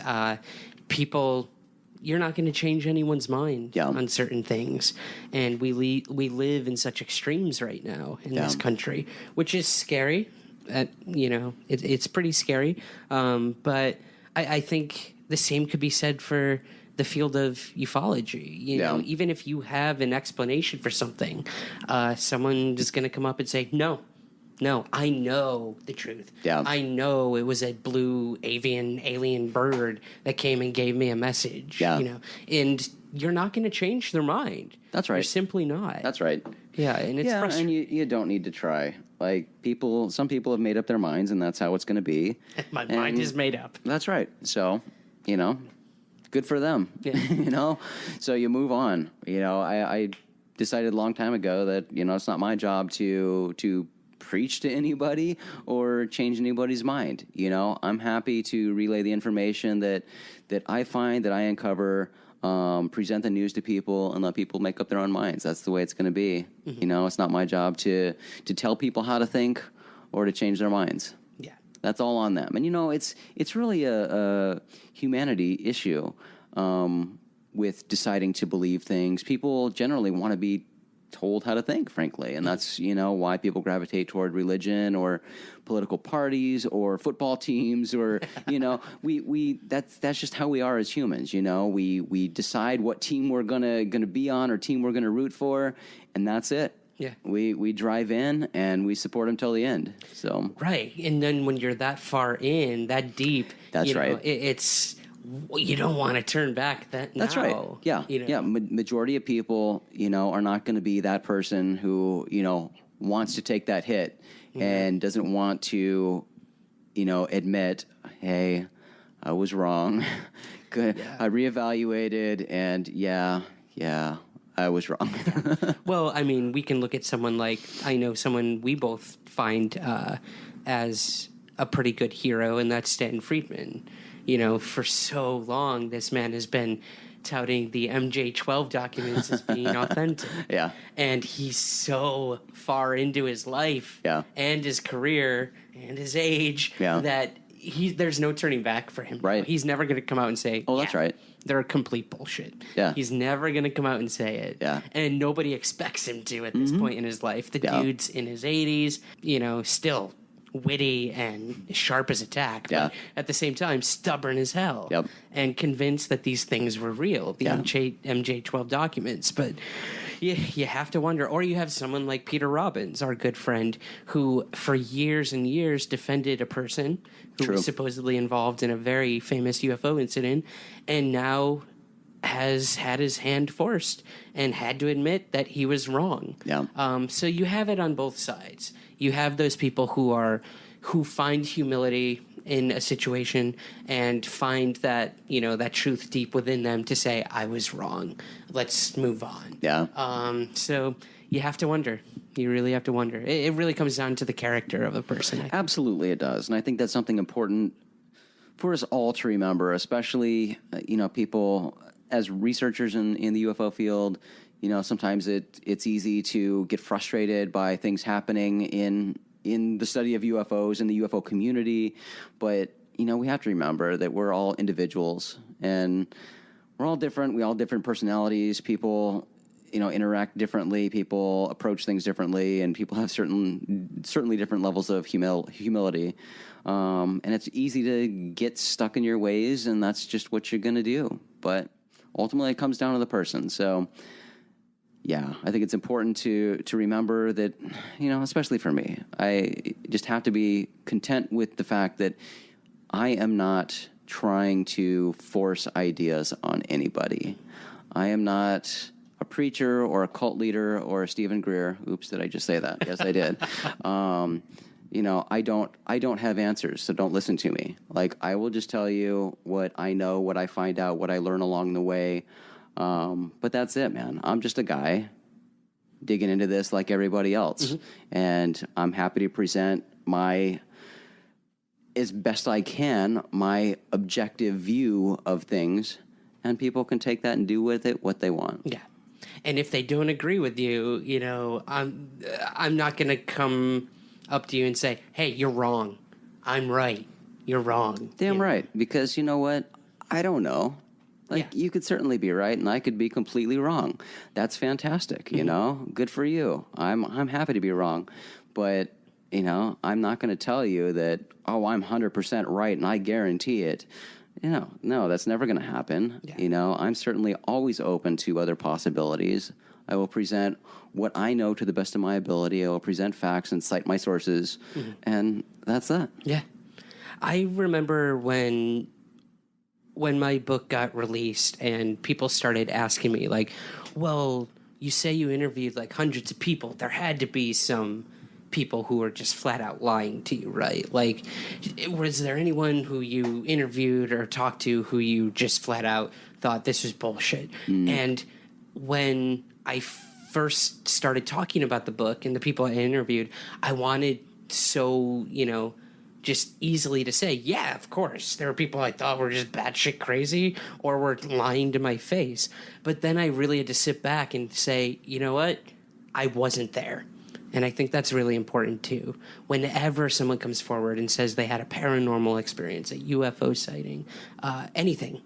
You're not going to change anyone's mind on certain things. And we live in such extremes right now in this country, which is scary. It's pretty scary. But I think the same could be said for the field of ufology. You know, even if you have an explanation for something, someone is going to come up and say, no, I know the truth. Yeah. I know it was a blue alien bird that came and gave me a message. Yeah. You know, and you're not going to change their mind. That's right. You're simply not. That's right. Yeah, and it's frustrating. And you don't need to try. Like, some people have made up their minds, and that's how it's going to be. My mind is made up. That's right. So, good for them. Yeah. So you move on. I decided a long time ago that, it's not my job to preach to anybody or change anybody's mind. I'm happy to relay the information that I find, that I uncover, present the news to people, and let people make up their own minds. That's the way it's going to be. Mm-hmm. It's not my job to tell people how to think or to change their minds. Yeah, that's all on them. And it's really a humanity issue with deciding to believe things. People generally want to be told how to think, frankly, and that's why people gravitate toward religion or political parties or football teams, or we that's just how we are as humans. We decide what team we're gonna be on or team we're gonna root for, and that's it. Yeah, we drive in and we support them till the end. So right, and then when you're that far in, that deep, that's right. It's you don't want to turn back. That's right. Yeah, yeah. Majority of people, are not going to be that person who, wants to take that hit and doesn't want to, admit, hey, I was wrong. Good. Yeah. I reevaluated, and I was wrong. Well, I mean, we can look at someone like, I know someone we both find as a pretty good hero, and that's Stanton Friedman. For so long, this man has been touting the MJ-12 documents as being authentic. Yeah. And he's so far into his life and his career and his age that there's no turning back for him. Right. He's never going to come out and say, oh, that's right. They're complete bullshit. Yeah. He's never going to come out and say it. Yeah. And nobody expects him to at this point in his life. The dude's in his 80s, still witty and sharp as a tack, but at the same time stubborn as hell, and convinced that these things were real, the MJ-12 documents. But you have to wonder. Or you have someone like Peter Robbins, our good friend, who for years and years defended a person who was supposedly involved in a very famous UFO incident, and now has had his hand forced and had to admit that he was wrong. Yeah. So you have it on both sides. You have those people who find humility in a situation and find that, that truth deep within them to say, I was wrong. Let's move on. Yeah. So you have to wonder. You really have to wonder. It really comes down to the character of a person. Absolutely it does. And I think that's something important for us all to remember, especially, people as researchers in the UFO field. Sometimes it's easy to get frustrated by things happening in the study of UFOs in the UFO community, but we have to remember that we're all individuals and we're all different. We all have different personalities. People, interact differently. People approach things differently, and people have certainly different levels of humility. And it's easy to get stuck in your ways, and that's just what you're going to do. But ultimately, it comes down to the person. So. Yeah, I think it's important to remember that, especially for me, I just have to be content with the fact that I am not trying to force ideas on anybody. I am not a preacher or a cult leader or a Stephen Greer. Oops, did I just say that? Yes, I did. I don't have answers, so don't listen to me. Like, I will just tell you what I know, what I find out, what I learn along the way. But that's it, man. I'm just a guy digging into this like everybody else. And I'm happy to present as best I can, my objective view of things, and people can take that and do with it what they want. Yeah. And if they don't agree with you, I'm not going to come up to you and say, hey, you're wrong. I'm right. You're wrong. Damn right. Because you know what? I don't know. Like, you could certainly be right, and I could be completely wrong. That's fantastic, Good for you. I'm happy to be wrong. But, I'm not going to tell you that, I'm 100% right, and I guarantee it. No, that's never going to happen. Yeah. I'm certainly always open to other possibilities. I will present what I know to the best of my ability. I will present facts and cite my sources, and that's that. Yeah. I remember when my book got released and people started asking me, like, well, you say you interviewed like hundreds of people. There had to be some people who were just flat out lying to you, right? Like, was there anyone who you interviewed or talked to who you just flat out thought this was bullshit? And when I first started talking about the book and the people I interviewed, I wanted just easily to say, yeah, of course. There were people I thought were just batshit crazy or were lying to my face. But then I really had to sit back and say, you know what? I wasn't there. And I think that's really important, too. Whenever someone comes forward and says they had a paranormal experience, a UFO sighting, anything,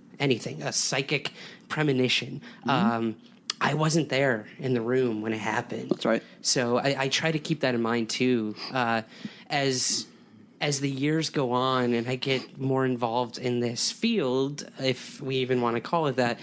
a psychic premonition, I wasn't there in the room when it happened. That's right. So I try to keep that in mind, too. As the years go on and I get more involved in this field, if we even want to call it that,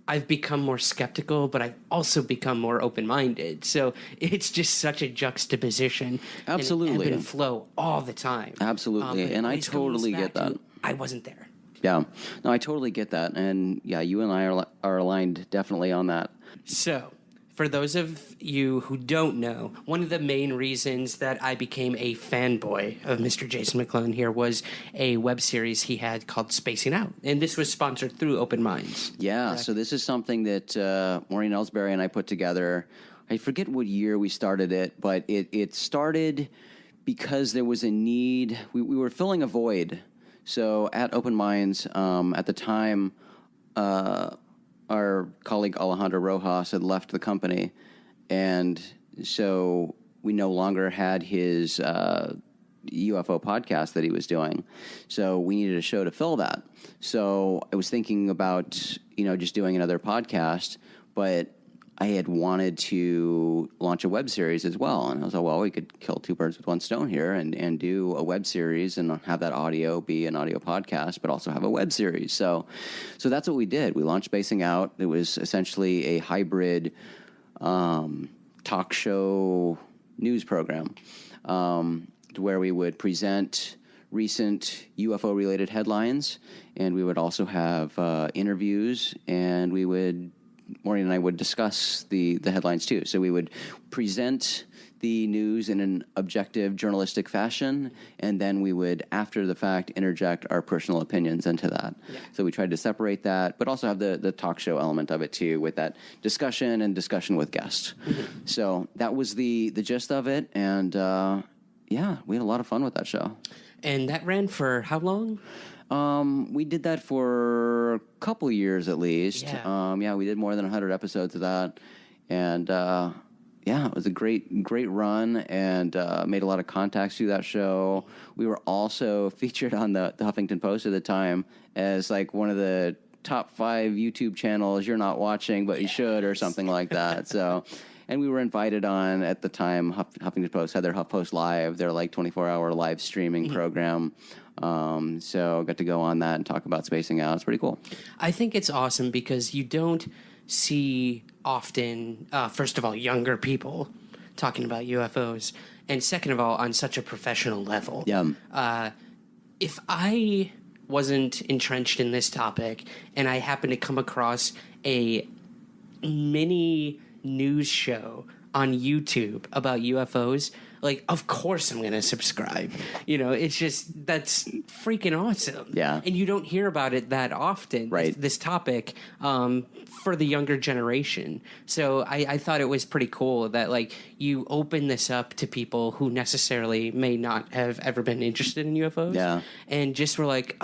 I've become more skeptical, but I've also become more open-minded. So it's just such a juxtaposition. Absolutely. And ebb and flow all the time. Absolutely. And I totally get that. I wasn't there. Yeah. No, I totally get that. And yeah, you and I are aligned definitely on that. So, for those of you who don't know, one of the main reasons that I became a fanboy of Mr. Jason McClellan here was a web series he had called Spacing Out. And this was sponsored through Open Minds. Yeah, correct? So this is something that Maureen Ellsbury and I put together. I forget what year we started it, but it started because there was a need. We were filling a void. So at Open Minds, at the time, our colleague Alejandro Rojas had left the company, and so we no longer had his UFO podcast that he was doing. So we needed a show to fill that. So I was thinking about, just doing another podcast, but I had wanted to launch a web series as well. And I was like, well, we could kill two birds with one stone here and do a web series and have that audio be an audio podcast, but also have a web series. So that's what we did. We launched Spacing Out. It was essentially a hybrid talk show news program where we would present recent UFO-related headlines, and we would also have interviews, and Maureen and I would discuss the headlines too. So we would present the news in an objective journalistic fashion, and then we would, after the fact, interject our personal opinions into that. Yeah. So we tried to separate that, but also have the talk show element of it too, with that discussion with guests. So that was the gist of it, and we had a lot of fun with that show. And that ran for how long? We did that for a couple years at least. Yeah. We did more than 100 episodes of that. And, it was a great run, and made a lot of contacts through that show. We were also featured on the Huffington Post at the time as like one of the top 5 YouTube channels you're not watching, but you should, or something like that. So, and we were invited on, at the time, Huffington Post had their HuffPost Live, their like 24-hour live streaming program. So got to go on that and talk about Spacing Out. It's pretty cool. I think it's awesome because you don't see often, first of all, younger people talking about UFOs, and second of all, on such a professional level. Yeah. If I wasn't entrenched in this topic and I happened to come across a mini news show on YouTube about UFOs, like, of course I'm going to subscribe. You know, it's just, that's freaking awesome. Yeah. And you don't hear about it that often, right. this topic, for the younger generation. So I thought it was pretty cool that, like, you open this up to people who necessarily may not have ever been interested in UFOs. Yeah. And just were like,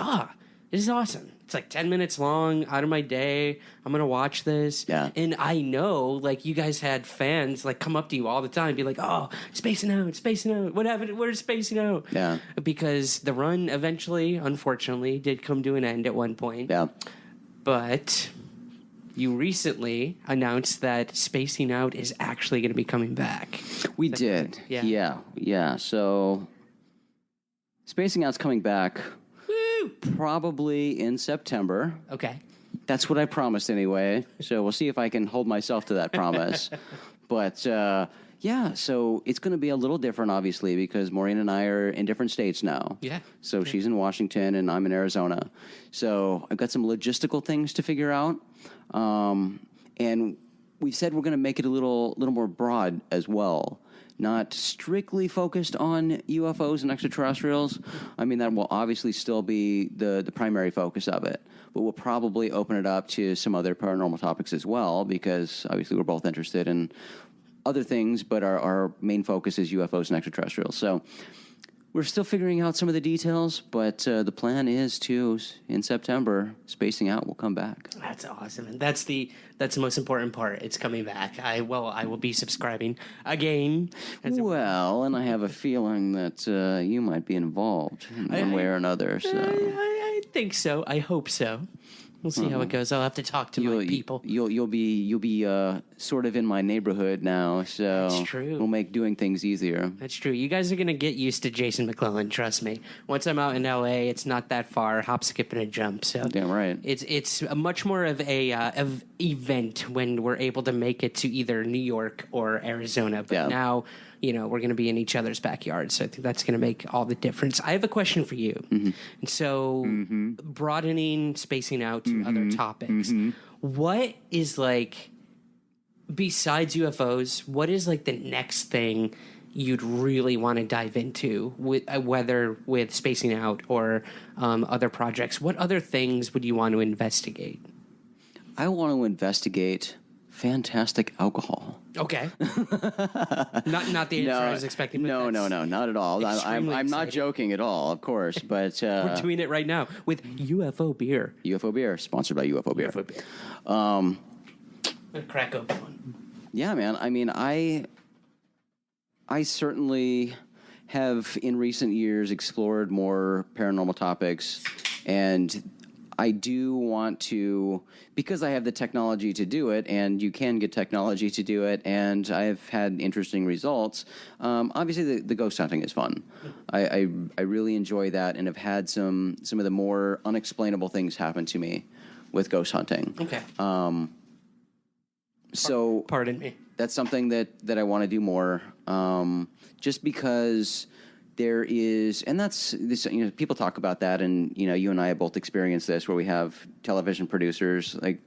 this is awesome. It's like 10 minutes long, out of my day. I'm going to watch this. Yeah. And I know, like, you guys had fans, like, come up to you all the time, be like, oh, spacing out. What happened? Where's spacing out? Yeah. Because the run eventually, unfortunately, did come to an end at one point. Yeah. But you recently announced that Spacing Out is actually going to be coming back. We did. Yeah. Yeah. So Spacing Out's coming back. Woo! Probably in September. Okay. That's what I promised anyway. So we'll see if I can hold myself to that promise. But yeah, so it's going to be a little different, obviously, because Maureen and I are in different states now. Yeah. So she's in Washington and I'm in Arizona. So I've got some logistical things to figure out. And we've said we're going to make it a little more broad as well. Not strictly focused on UFOs and extraterrestrials. I mean, that will obviously still be the primary focus of it. But we'll probably open it up to some other paranormal topics as well, because obviously we're both interested in other things, but our main focus is UFOs and extraterrestrials. So we're still figuring out some of the details, but the plan is to, in September, Spacing Out will come back. That's awesome. And that's the most important part. It's coming back. I will be subscribing again. Well, and I have a feeling that you might be involved in one way or another. So I think so. I hope so. We'll see how it goes. I'll have to talk to my people. You'll be sort of in my neighborhood now, so That's true. We'll make doing things easier. That's true. You guys are going to get used to Jason McClellan, trust me. Once I'm out in LA, it's not that far, hop, skip, and a jump. So Damn right. It's a much more of a event when we're able to make it to either New York or Arizona. But now, you know, we're going to be in each other's backyards, so I think that's going to make all the difference. I have a question for you. Mm-hmm. And so, broadening, spacing out to other topics, what is, like, besides UFOs, what is, like, the next thing you'd really want to dive into, whether with Spacing Out or other projects? What other things would you want to investigate? I want to investigate fantastic alcohol. Okay. not the answer I was expecting. But No, not at all. I'm not joking at all, of course. But we're doing it right now with UFO Beer. UFO Beer, sponsored by UFO Beer. UFO Beer. I'm gonna crack open one. Yeah, man. I mean, I certainly have in recent years explored more paranormal topics, and I do want to, because I have the technology to do it, and you can get technology to do it, and I've had interesting results. Obviously, the ghost hunting is fun. I really enjoy that, and have had some of the more unexplainable things happen to me with ghost hunting. Okay. So pardon me. That's something that I want to do more, just because there is, and that's this. You know, people talk about that, and you know, you and I have both experienced this, where we have television producers like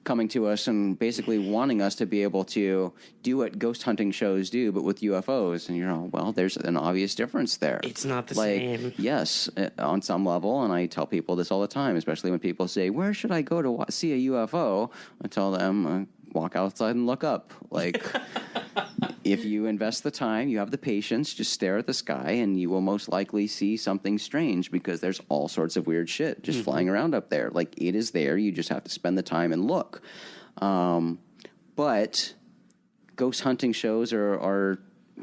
coming to us and basically wanting us to be able to do what ghost hunting shows do, but with UFOs. And you know, well, there's an obvious difference there. It's not the like, same. Yes, on some level, and I tell people this all the time, especially when people say, "Where should I go to see a UFO?" I tell them, walk outside and look up. Like, if you invest the time, you have the patience, just stare at the sky, and you will most likely see something strange, because there's all sorts of weird shit just flying around up there. Like, it is there. You just have to spend the time and look. But ghost hunting shows are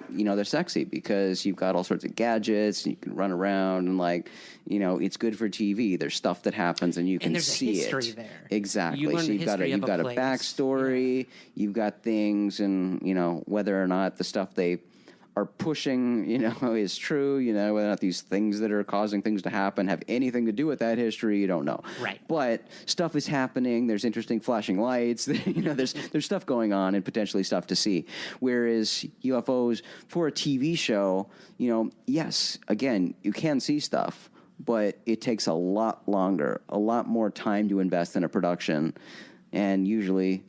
you know, they're sexy because you've got all sorts of gadgets and you can run around, and like, you know, it's good for TV. There's stuff that happens and you can see it. And there's a history there. Exactly. You learn So you've got a place. backstory, you've got things, and you know, whether or not the stuff they are pushing, you know, is true, you know, whether or not these things that are causing things to happen have anything to do with that history, you don't know. Right. But stuff is happening, there's interesting flashing lights, you know, there's stuff going on and potentially stuff to see. Whereas UFOs, for a TV show, you know, yes, again, you can see stuff, but it takes a lot longer, a lot more time to invest in a production, and usually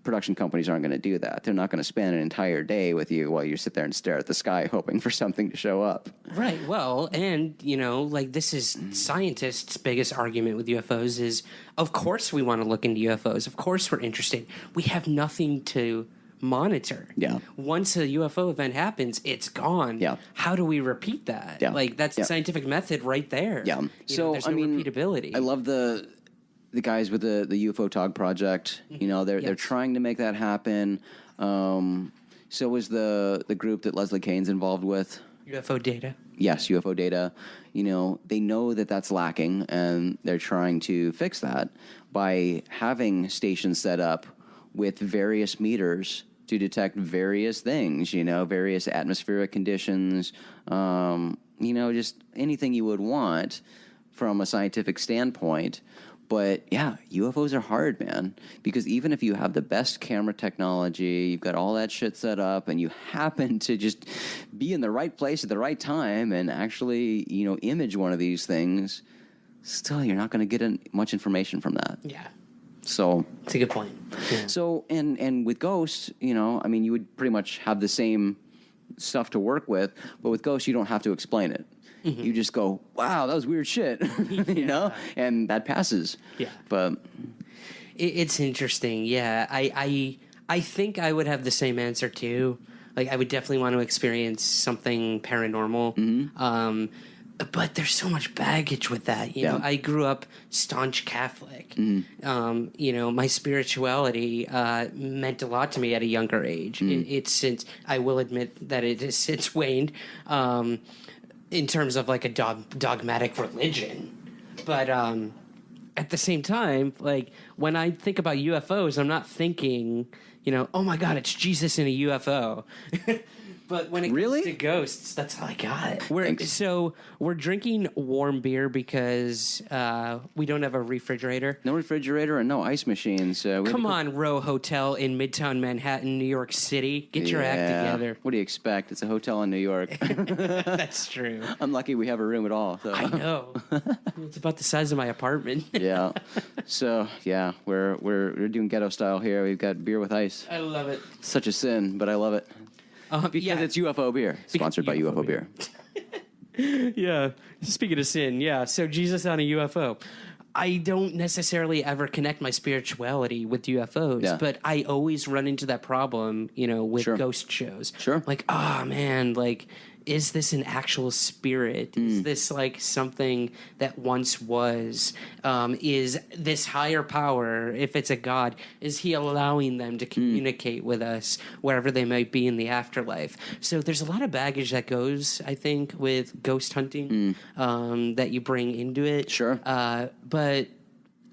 production companies aren't going to do that. They're not going to spend an entire day with you while you sit there and stare at the sky hoping for something to show up. Right. Well, and, like, this is scientists' biggest argument with UFOs is, of course we want to look into UFOs. Of course we're interested. We have nothing to monitor. Yeah. Once a UFO event happens, it's gone. Yeah. How do we repeat that? Yeah. Like, that's the scientific method right there. Yeah. There's no repeatability. I love the guys with the UFO Tog project. They're trying to make that happen. So is the group that Leslie Kane's involved with. UFO Data. Yes, UFO Data. They know that that's lacking, and they're trying to fix that by having stations set up with various meters to detect various things, various atmospheric conditions, just anything you would want from a scientific standpoint. But yeah, UFOs are hard, man, because even if you have the best camera technology, you've got all that shit set up, and you happen to just be in the right place at the right time and actually, image one of these things, still you're not going to get much information from that. Yeah. So it's a good point. Yeah. So and with ghosts, you would pretty much have the same stuff to work with, but with ghosts, you don't have to explain it. Mm-hmm. You just go, wow, that was weird shit, and that passes. Yeah. But it's interesting. Yeah. I think I would have the same answer too. Like, I would definitely want to experience something paranormal. Mm-hmm. But there's so much baggage with that. You know, I grew up staunch Catholic. Mm-hmm. My spirituality meant a lot to me at a younger age. Mm-hmm. It's since, I will admit that it has since waned in terms of like a dogmatic religion. But at the same time, like, when I think about UFOs, I'm not thinking, oh my God, it's Jesus in a UFO. But when it comes to ghosts, that's all I got. We're drinking warm beer because we don't have a refrigerator. No refrigerator and no ice machines. Come on, Row Hotel in Midtown Manhattan, New York City. Get your act together. What do you expect? It's a hotel in New York. That's true. I'm lucky we have a room at all. So. I know. It's about the size of my apartment. Yeah. So, yeah, we're doing ghetto style here. We've got beer with ice. I love it. Such a sin, but I love it. Because it's UFO beer. Sponsored by UFO beer. Yeah. Speaking of sin, yeah. So Jesus on a UFO. I don't necessarily ever connect my spirituality with UFOs, but I always run into that problem, with ghost shows. Sure. Like, oh man, like, is this an actual spirit? Is this like something that once was? Is this higher power, if it's a god, is he allowing them to communicate with us wherever they might be in the afterlife? So there's a lot of baggage that goes, I think, with ghost hunting that you bring into it. Sure. But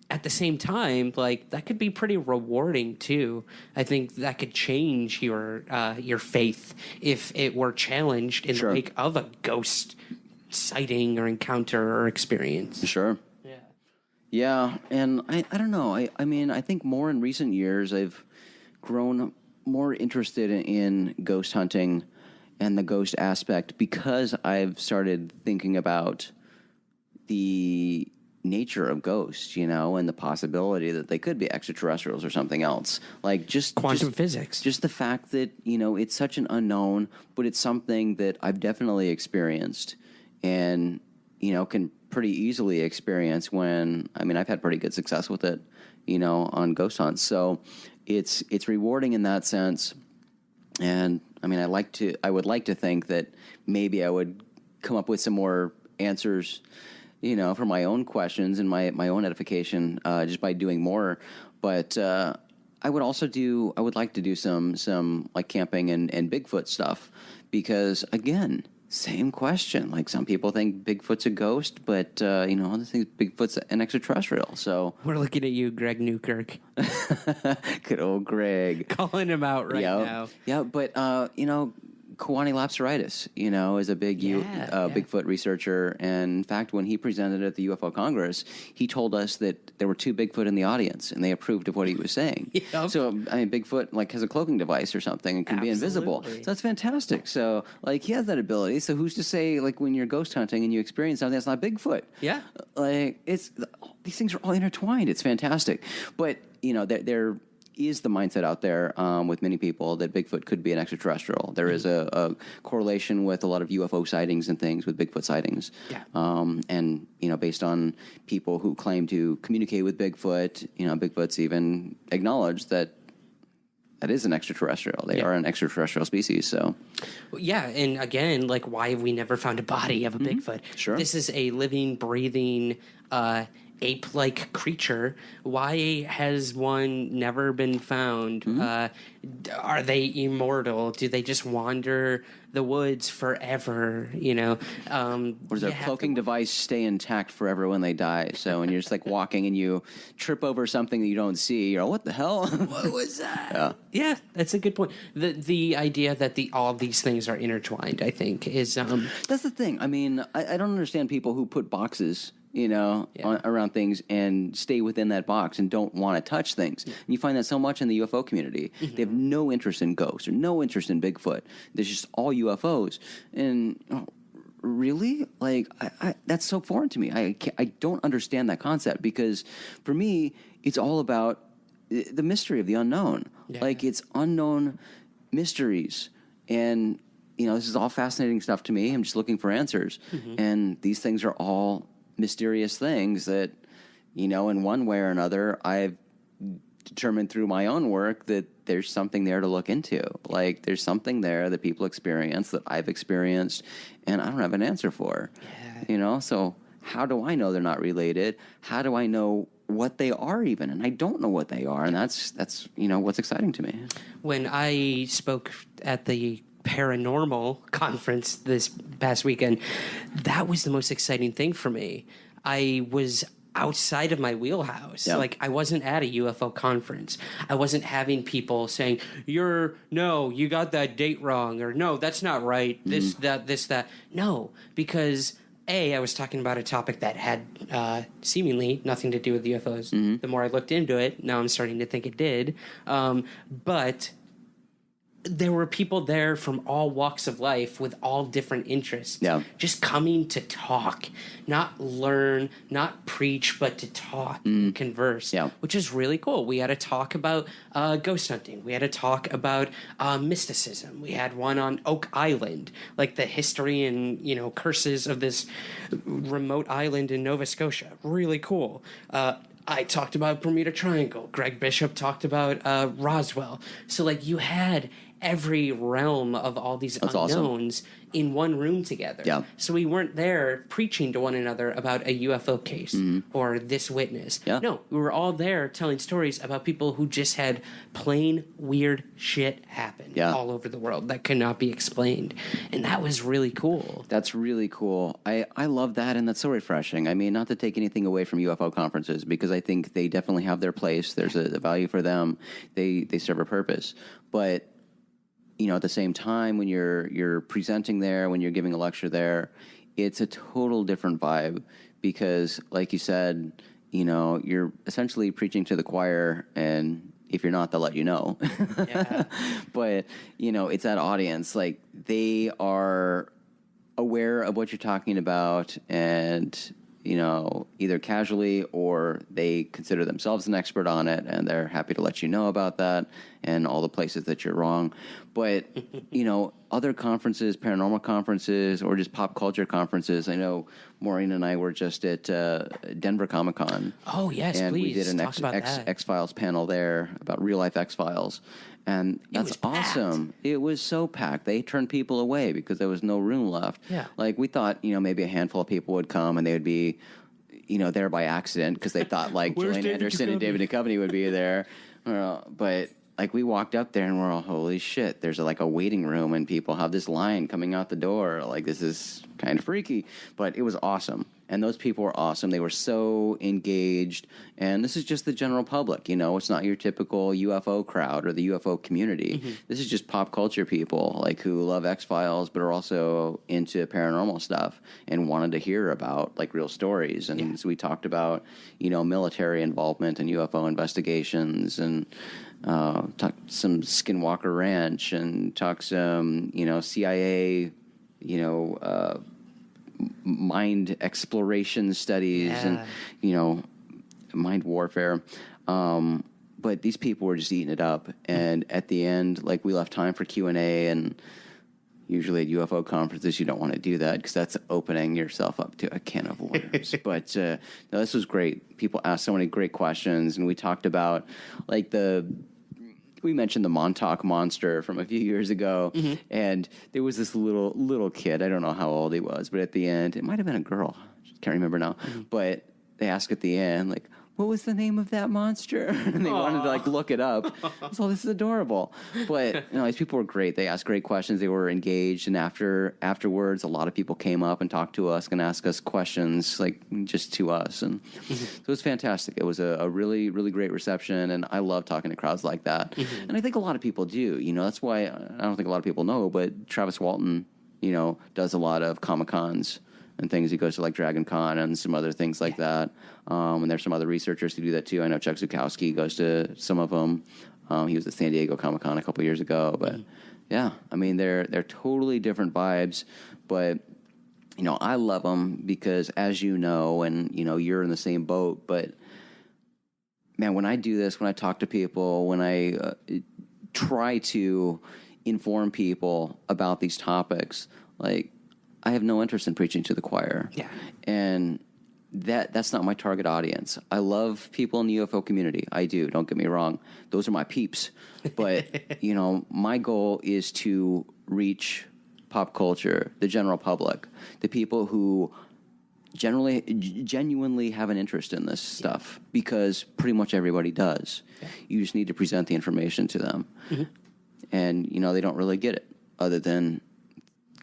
at the same time, like, that could be pretty rewarding too. I think that could change your faith if it were challenged in the wake of a ghost sighting or encounter or experience. Sure. Yeah. Yeah, and I don't know. I mean, I think more in recent years I've grown more interested in ghost hunting and the ghost aspect because I've started thinking about the nature of ghosts, and the possibility that they could be extraterrestrials or something else. Like just quantum physics. Just the fact that, it's such an unknown, but it's something that I've definitely experienced and, can pretty easily experience when, I've had pretty good success with it, on ghost hunts. So it's rewarding in that sense. And I would like to think that maybe I would come up with some more answers for my own questions and my own edification, just by doing more. But I would like to do some like camping and Bigfoot stuff because, again, same question. Like, some people think Bigfoot's a ghost, but, others think Bigfoot's an extraterrestrial. So we're looking at you, Greg Newkirk. Good old Greg. Calling him out now. Yeah, but, Kawani Lapsaritis, is a big Bigfoot researcher. And in fact, when he presented at the UFO Congress, he told us that there were 2 Bigfoot in the audience, and they approved of what he was saying. Yep. So, Bigfoot, has a cloaking device or something and can be invisible. So that's fantastic. So, he has that ability. So who's to say, when you're ghost hunting and you experience something that's not Bigfoot? Yeah. These things are all intertwined. It's fantastic. But, they're is the mindset out there with many people that Bigfoot could be an extraterrestrial. There is a correlation with a lot of UFO sightings and things with Bigfoot sightings. Yeah. And, based on people who claim to communicate with Bigfoot, Bigfoot's even acknowledged that is an extraterrestrial. They are an extraterrestrial species, so. Yeah, and again, like, why have we never found a body of a Bigfoot? Sure. This is a living, breathing, ape-like creature. Why has one never been found? Are they immortal? Do they just wander the woods forever? Or does their cloaking device stay intact forever when they die? So when you're just like walking and you trip over something that you don't see, you're like, what the hell? What was that? Yeah, that's a good point. The idea that all these things are intertwined, I think, is That's the thing. I mean, I don't understand people who put boxes around things and stay within that box and don't want to touch things. And you find that so much in the UFO community. They have no interest in ghosts or no interest in Bigfoot. There's just all UFOs. And really? Like, I that's so foreign to me. I don't understand that concept because for me, it's all about the mystery of the unknown. Yeah. Like, it's unknown mysteries. And, this is all fascinating stuff to me. I'm just looking for answers. And these things are all mysterious things that, in one way or another, I've determined through my own work that there's something there to look into. Like, there's something there that people experience that I've experienced and I don't have an answer for. Yeah. So how do I know they're not related? How do I know what they are even? And I don't know what they are. And that's what's exciting to me. When I spoke at the paranormal conference this past weekend, that was the most exciting thing for me. I was outside of my wheelhouse. Yep. Like, I wasn't at a UFO conference. I wasn't having people saying, you got that date wrong, or no, that's not right, this, that. No, because I was talking about a topic that had seemingly nothing to do with UFOs. The more I looked into it, now I'm starting to think it did. But there were people there from all walks of life with all different interests. Yeah. Just coming to talk, not learn, not preach, but to talk and converse, which is really cool. We had a talk about ghost hunting. We had a talk about mysticism. We had one on Oak Island, like the history and, curses of this remote island in Nova Scotia. Really cool. I talked about Bermuda Triangle. Greg Bishop talked about Roswell. So, like, you had every realm of all these unknowns in one room together. Yeah. So we weren't there preaching to one another about a UFO case or this witness. Yeah. No, we were all there telling stories about people who just had plain weird shit happen all over the world that could not be explained. And that was really cool. That's really cool. I love that, and that's so refreshing. I mean, not to take anything away from UFO conferences, because I think they definitely have their place. There's a value for them. They serve a purpose. But at the same time, when you're presenting there, when you're giving a lecture there, it's a total different vibe because, like you said, you're essentially preaching to the choir, and if you're not, they'll let you know. Yeah. But, it's that audience. Like, they are aware of what you're talking about, and either casually or they consider themselves an expert on it, and they're happy to let you know about that and all the places that you're wrong. But, other conferences, paranormal conferences, or just pop culture conferences. I know Maureen and I were just at Denver Comic Con. Oh, yes, and please. And we did an X-Files panel there about real-life X-Files. And that's awesome. It was so packed. They turned people away because there was no room left. Yeah. Like, we thought, maybe a handful of people would come and they would be, there by accident because they thought, like, Gillian Anderson and David Duchovny would be there. But, like, we walked up there and we're all, holy shit, there's, a waiting room and people have this line coming out the door. Like, this is kind of freaky. But it was awesome. And those people were awesome. They were so engaged. And this is just the general public, It's not your typical UFO crowd or the UFO community. This is just pop culture people, like, who love X-Files but are also into paranormal stuff and wanted to hear about, like, real stories. And so we talked about, military involvement in UFO investigations, and talked some Skinwalker Ranch, and talked some, CIA, mind exploration studies and, mind warfare. but these people were just eating it up. And at the end, like, we left time for Q&A, and usually at UFO conferences, you don't want to do that because that's opening yourself up to a can of worms. But no, this was great. People asked so many great questions, and we talked about, like, we mentioned the Montauk Monster from a few years ago, and there was this little kid. I don't know how old he was, but at the end, it might have been a girl. Can't remember now. But they asked at the end, like, what was the name of that monster? And they wanted to, like, look it up. So this is adorable. But, you know, these people were great. They asked great questions. They were engaged. And afterwards, a lot of people came up and talked to us and asked us questions, like, just to us. And so it was fantastic. It was a really, really great reception. And I love talking to crowds like that. And I think a lot of people do. You know, that's why I don't think a lot of people know, but Travis Walton, you know, does a lot of Comic-Cons and things. He goes to, like, Dragon Con and some other things like that. And there's some other researchers who do that too. I know Chuck Zukowski goes to some of them. He was at San Diego Comic Con a couple years ago. But yeah, I mean, they're totally different vibes. But, you know, I love them because, as you know, and, you know, you're in the same boat. But, man, when I do this, when I talk to people, when I try to inform people about these topics, like, I have no interest in preaching to the choir. Yeah. And that's not my target audience. I love people in the UFO community. I do. Don't get me wrong. Those are my peeps. But, you know, my goal is to reach pop culture, the general public, the people who genuinely have an interest in this stuff, because pretty much everybody does. Yeah. You just need to present the information to them. And, you know, they don't really get it other than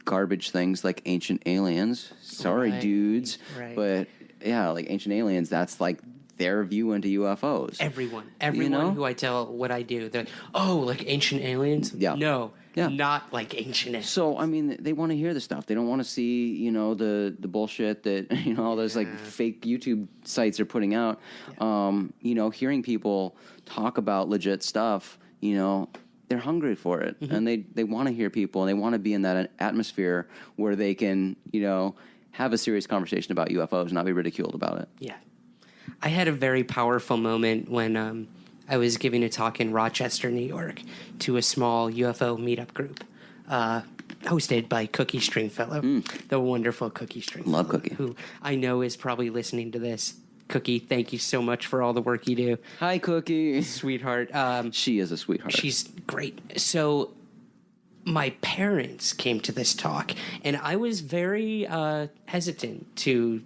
garbage things like Ancient Aliens. Sorry, dudes. Right. But, yeah, like Ancient Aliens, that's like their view into UFOs. Everyone you know? who I tell what I do, they're like, oh, like Ancient Aliens? Yeah. No, not like Ancient Aliens. So, I mean, they want to hear the stuff. They don't want to see, you know, the bullshit that, you know, all those, like, fake YouTube sites are putting out. Yeah. You know, hearing people talk about legit stuff, you know, they're hungry for it, and they want to hear people, and they want to be in that atmosphere where they can, you know, have a serious conversation about UFOs and not be ridiculed about it. Yeah. I had a very powerful moment when I was giving a talk in Rochester, New York, to a small UFO meetup group, hosted by Cookie Stringfellow, the wonderful Cookie Stringfellow. Love Cookie. Who I know is probably listening to this. Cookie, thank you so much for all the work you do. Hi, Cookie. Sweetheart. She is a sweetheart. She's great. So my parents came to this talk, and I was very hesitant to...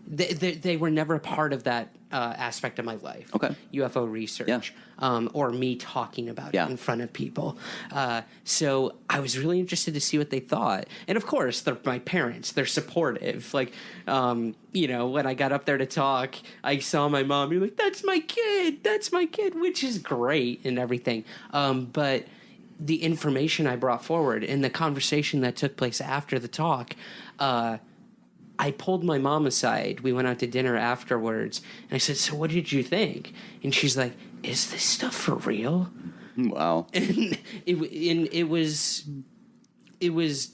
They were never a part of that aspect of my life. Okay. UFO research. Or me talking about it in front of people. So I was really interested to see what they thought. And of course, they're my parents. They're supportive. Like, you know, when I got up there to talk, I saw my mom. You're like, that's my kid, which is great and everything. But the information I brought forward and the conversation that took place after the talk, I pulled my mom aside. We went out to dinner afterwards, and I said, so what did you think? And she's like, is this stuff for real? Wow. And it was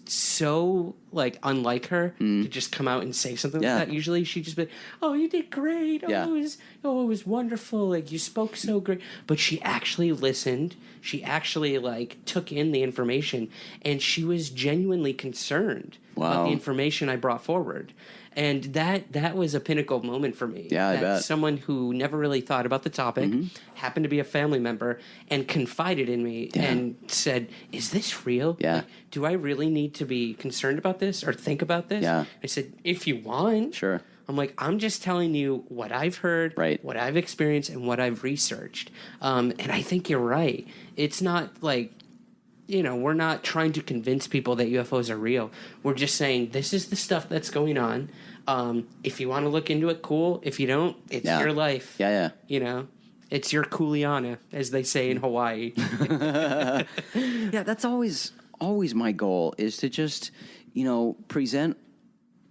so, like, unlike her to just come out and say something like that. Usually she'd just be, oh, you did great. It was wonderful. Like, you spoke so great. But she actually listened. She actually, like, took in the information, and she was genuinely concerned about the information I brought forward. And that was a pinnacle moment for me. Yeah, I bet. Someone who never really thought about the topic, happened to be a family member, and confided in me and said, is this real? Yeah. Like, do I really need to be concerned about this or think about this? Yeah. I said, if you want. Sure. I'm like, I'm just telling you what I've heard, what I've experienced, and what I've researched. And I think you're right. It's not like, you know, we're not trying to convince people that UFOs are real. We're just saying this is the stuff that's going on. If you want to look into it, cool. If you don't, it's your life. Yeah. You know, it's your kuleana, as they say in Hawaii. Yeah, that's always my goal, is to just, you know, present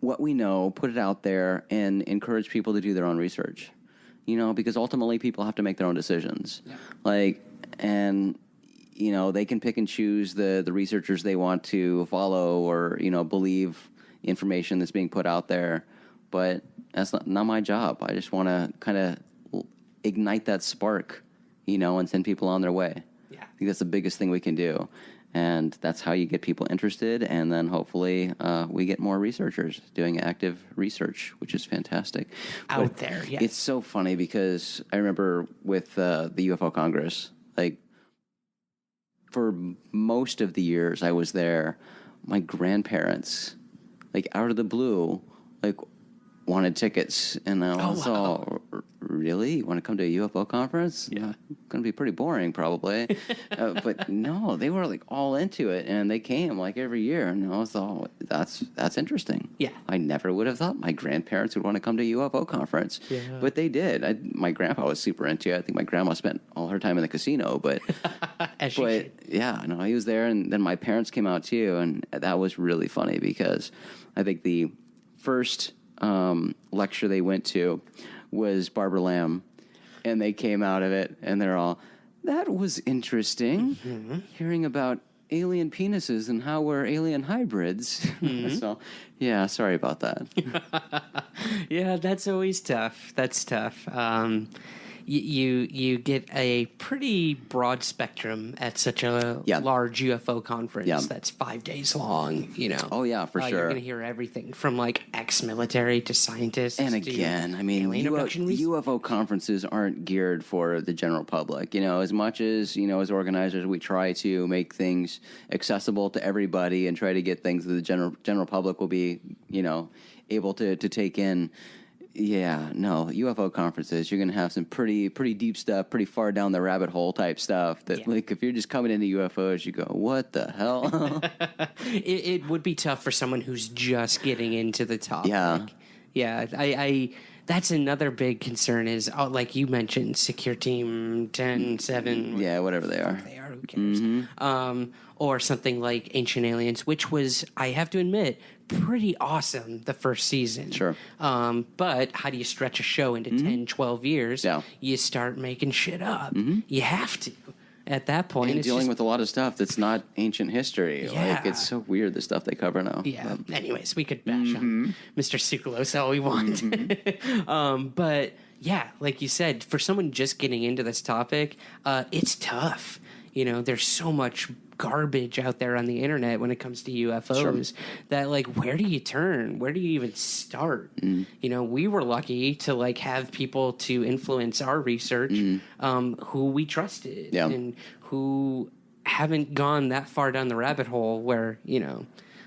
what we know, put it out there, and encourage people to do their own research. You know, because ultimately people have to make their own decisions. Yeah. Like, and, you know, they can pick and choose the researchers they want to follow or, you know, believe information that's being put out there. But that's not my job. I just want to kind of ignite that spark and send people on their way. Yeah. I think that's the biggest thing we can do. And that's how you get people interested. And then hopefully we get more researchers doing active research, which is fantastic. Out there, yes. It's so funny because I remember with the UFO Congress, like, for most of the years I was there, my grandparents, like, out of the blue, like, wanted tickets. And I was all, really? You want to come to a UFO conference? Yeah. Going to be pretty boring, probably. But no, they were, like, all into it. And they came, like, every year. And I was all, that's interesting. Yeah. I never would have thought my grandparents would want to come to a UFO conference. Yeah. But they did. My grandpa was super into it. I think my grandma spent all her time in the casino. But, As she should. yeah, no, he was there. And then my parents came out, too. And that was really funny because I think the first lecture they went to was Barbara Lamb, and they came out of it, and they're all, that was interesting, hearing about alien penises and how we're alien hybrids. So, yeah, sorry about that. Yeah, that's always tough. That's tough. You get a pretty broad spectrum at such a large UFO conference that's 5 days long, Oh, yeah, for sure. You're going to hear everything from, like, ex-military to scientists. And again, I mean, UFO conferences aren't geared for the general public. As much as, as organizers, we try to make things accessible to everybody and try to get things that the general public will be, able to take in. Yeah, no, UFO conferences, you're going to have some pretty deep stuff, pretty far down the rabbit hole type stuff that, like, if you're just coming into UFOs, you go, what the hell? It would be tough for someone who's just getting into the topic. Yeah. Yeah, I that's another big concern is, like you mentioned, Secure Team 10-7. Yeah, whatever they are. Who cares? Or something like Ancient Aliens, which was, I have to admit, pretty awesome the first season. Sure. But how do you stretch a show into 10, 12 years? Yeah. You start making shit up. You have to. At that point, And it's dealing just, with a lot of stuff that's not ancient history. Yeah. Like, it's so weird, the stuff they cover now. Yeah. Anyways, we could bash on Mr. Sucralose all we want. But yeah, like you said, for someone just getting into this topic, it's tough. There's so much garbage out there on the internet when it comes to UFOs that, like, where do you turn? Where do you even start? We were lucky to, like, have people to influence our research who we trusted and who haven't gone that far down the rabbit hole where,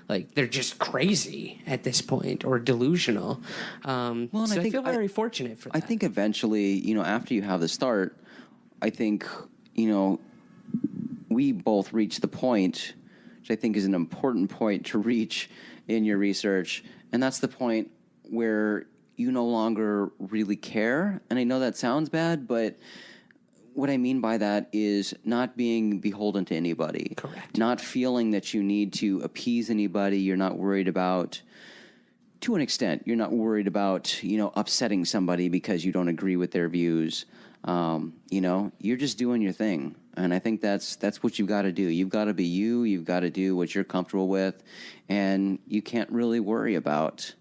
like, they're just crazy at this point or delusional. So I feel very fortunate for that. I think eventually, after you have the start, I think, we both reach the point, which I think is an important point to reach in your research, and that's the point where you no longer really care. And I know that sounds bad, but what I mean by that is not being beholden to anybody. Correct. Not feeling that you need to appease anybody. You're not worried about, to an extent, you're not worried about, upsetting somebody because you don't agree with their views. You're just doing your thing. And I think that's what you've got to do. You've got to be you. You've got to do what you're comfortable with. And you can't really worry about,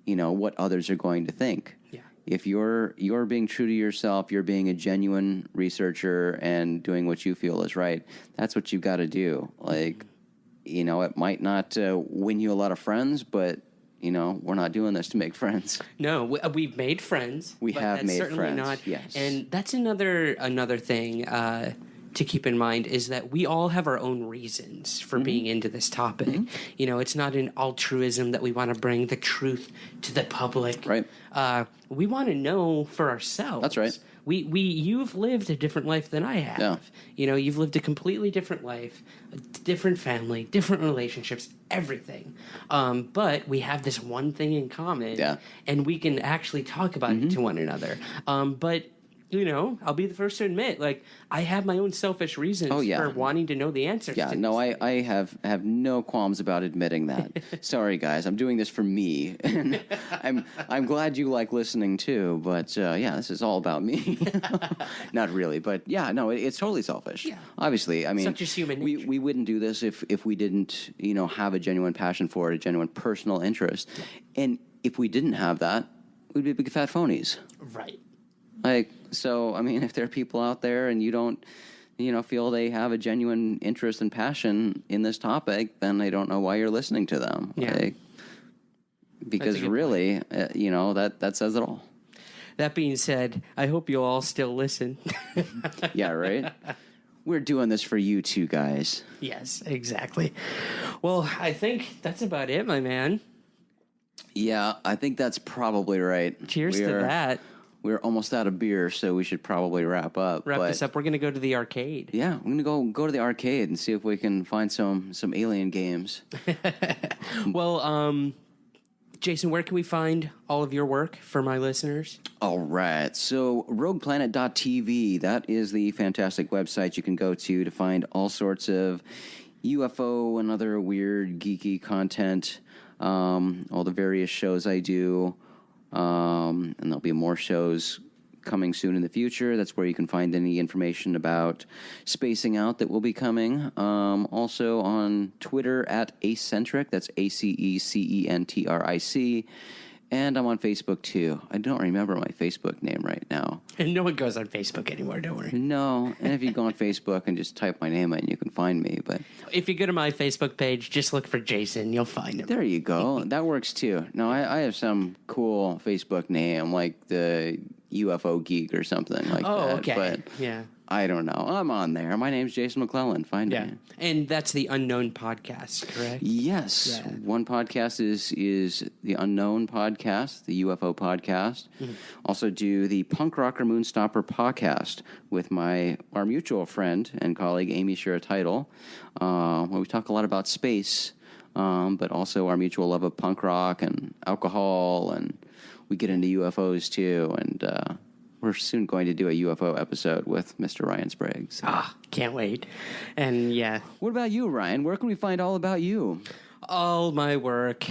what others are going to think. Yeah. If you're being true to yourself, you're being a genuine researcher and doing what you feel is right, that's what you've got to do. Like, it might not win you a lot of friends, but we're not doing this to make friends. No, we've made friends. We but have that's made certainly friends, not, yes. And that's another thing to keep in mind is that we all have our own reasons for being into this topic. It's not an altruism that we want to bring the truth to the public. Right. We want to know for ourselves. That's right. You've lived a different life than I have. Yeah. You've lived a completely different life, a different family, different relationships, everything. But we have this one thing in common, and we can actually talk about it to one another. But I'll be the first to admit, like, I have my own selfish reasons for wanting to know the answers. Yeah, no, I have no qualms about admitting that. Sorry, guys, I'm doing this for me, and I'm glad you like listening too. But this is all about me. Not really, but no, it's totally selfish. Yeah, obviously, I mean, such as human nature. We wouldn't do this if we didn't have a genuine passion for it, a genuine personal interest, and if we didn't have that, we'd be big fat phonies. Right. Like, so, I mean, if there are people out there and you don't, feel they have a genuine interest and passion in this topic, then I don't know why you're listening to them. Yeah. Like, because really, that says it all. That being said, I hope you all still listen. Yeah, right? We're doing this for you two guys. Yes, exactly. Well, I think that's about it, my man. Yeah, I think that's probably right. Cheers to that. We're almost out of beer, so we should probably wrap up. Wrap this up. We're going to go to the arcade. Yeah, we're going to go to the arcade and see if we can find some alien games. Well, Jason, where can we find all of your work for my listeners? All right. So rogueplanet.tv, that is the fantastic website you can go to find all sorts of UFO and other weird, geeky content, all the various shows I do. And there'll be more shows coming soon in the future. That's where you can find any information about Spacing Out that will be coming. Also on Twitter at Acentric. That's ACECENTRIC. And I'm on Facebook too. I don't remember my Facebook name right now. And no one goes on Facebook anymore, don't worry. No, and if you go on Facebook and just type my name in, you can find me. But if you go to my Facebook page, just look for Jason. You'll find him. There you go. That works too. No, I have some cool Facebook name, like the UFO Geek or something like that. Oh, okay. But yeah. I don't know. I'm on there. My name's Jason McClellan. Find me. And that's the Unknown Podcast, correct? Yes. Yeah. One podcast is the Unknown Podcast, the UFO Podcast. Mm-hmm. Also do the Punk Rocker Moonstopper Podcast with our mutual friend and colleague, Amy Shira Title, where we talk a lot about space, but also our mutual love of punk rock and alcohol, and we get into UFOs too, and we're soon going to do a UFO episode with Mr. Ryan Sprague. So. Can't wait. And yeah. What about you, Ryan? Where can we find all about you? All my work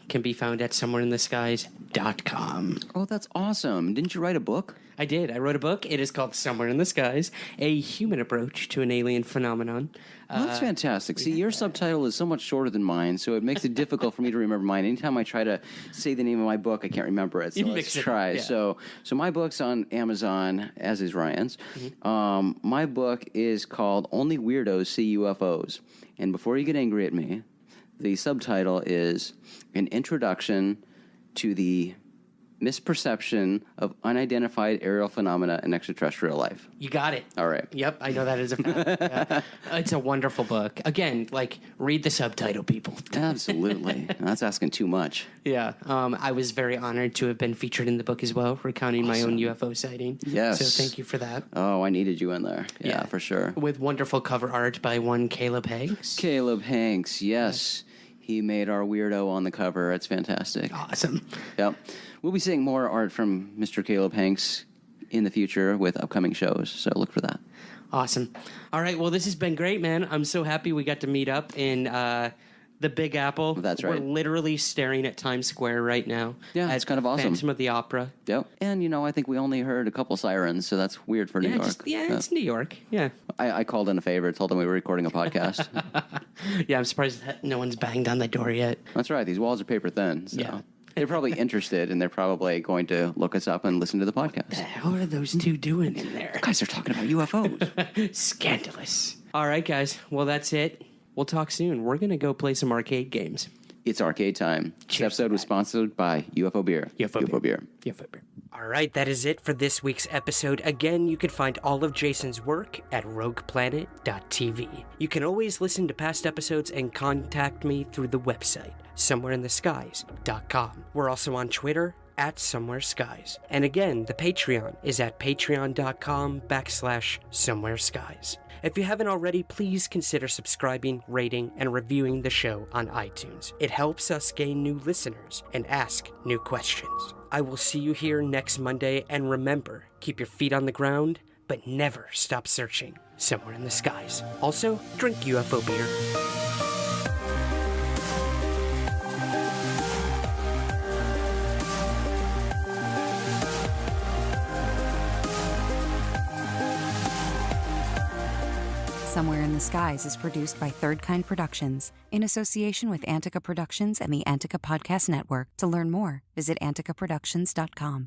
can be found at somewhereintheskies.com. Oh, that's awesome. Didn't you write a book? I did. I wrote a book. It is called Somewhere in the Skies, A Human Approach to an Alien Phenomenon. Well, that's fantastic. See, your subtitle is so much shorter than mine, so it makes it difficult for me to remember mine. Anytime I try to say the name of my book, I can't remember it. So let's try. Yeah. So my book's on Amazon, as is Ryan's. Mm-hmm. My book is called Only Weirdos See UFOs. And before you get angry at me, the subtitle is An Introduction to the Misperception of Unidentified Aerial Phenomena in Extraterrestrial Life. You got it. All right. Yep, I know that is a fact. Yeah. It's a wonderful book. Again, read the subtitle, people. Absolutely. That's asking too much. Yeah. I was very honored to have been featured in the book as well, recounting my own UFO sighting. Yes. So thank you for that. Oh, I needed you in there. Yeah, for sure. With wonderful cover art by one Caleb Hanks. Caleb Hanks, yes. He made our weirdo on the cover. It's fantastic. Awesome. Yep. We'll be seeing more art from Mr. Caleb Hanks in the future with upcoming shows, so look for that. Awesome. All right, well, this has been great, man. I'm so happy we got to meet up in the Big Apple. That's right. We're literally staring at Times Square right now. Yeah, it's kind of awesome. Phantom of the Opera. Yep. And, I think we only heard a couple sirens, so that's weird for New York. It's New York. Yeah. I called in a favor, told them we were recording a podcast. Yeah, I'm surprised that no one's banged on the door yet. That's right. These walls are paper thin, so... Yeah. They're probably interested, and they're probably going to look us up and listen to the podcast. What the hell are those two doing in there? Guys, they're talking about UFOs. Scandalous. All right, guys. Well, that's it. We'll talk soon. We're going to go play some arcade games. It's arcade time. This episode was sponsored by UFO Beer. UFO Beer. All right, that is it for this week's episode. Again, you can find all of Jason's work at rogueplanet.tv. You can always listen to past episodes and contact me through the website, somewhereintheskies.com. We're also on Twitter at SomewhereSkies. And again, the Patreon is at patreon.com/SomewhereSkies. If you haven't already, please consider subscribing, rating, and reviewing the show on iTunes. It helps us gain new listeners and ask new questions. I will see you here next Monday, and remember, keep your feet on the ground, but never stop searching somewhere in the skies. Also, drink UFO beer. Somewhere in the Skies is produced by Third Kind Productions in association with Antica Productions and the Antica Podcast Network. To learn more, visit anticaproductions.com.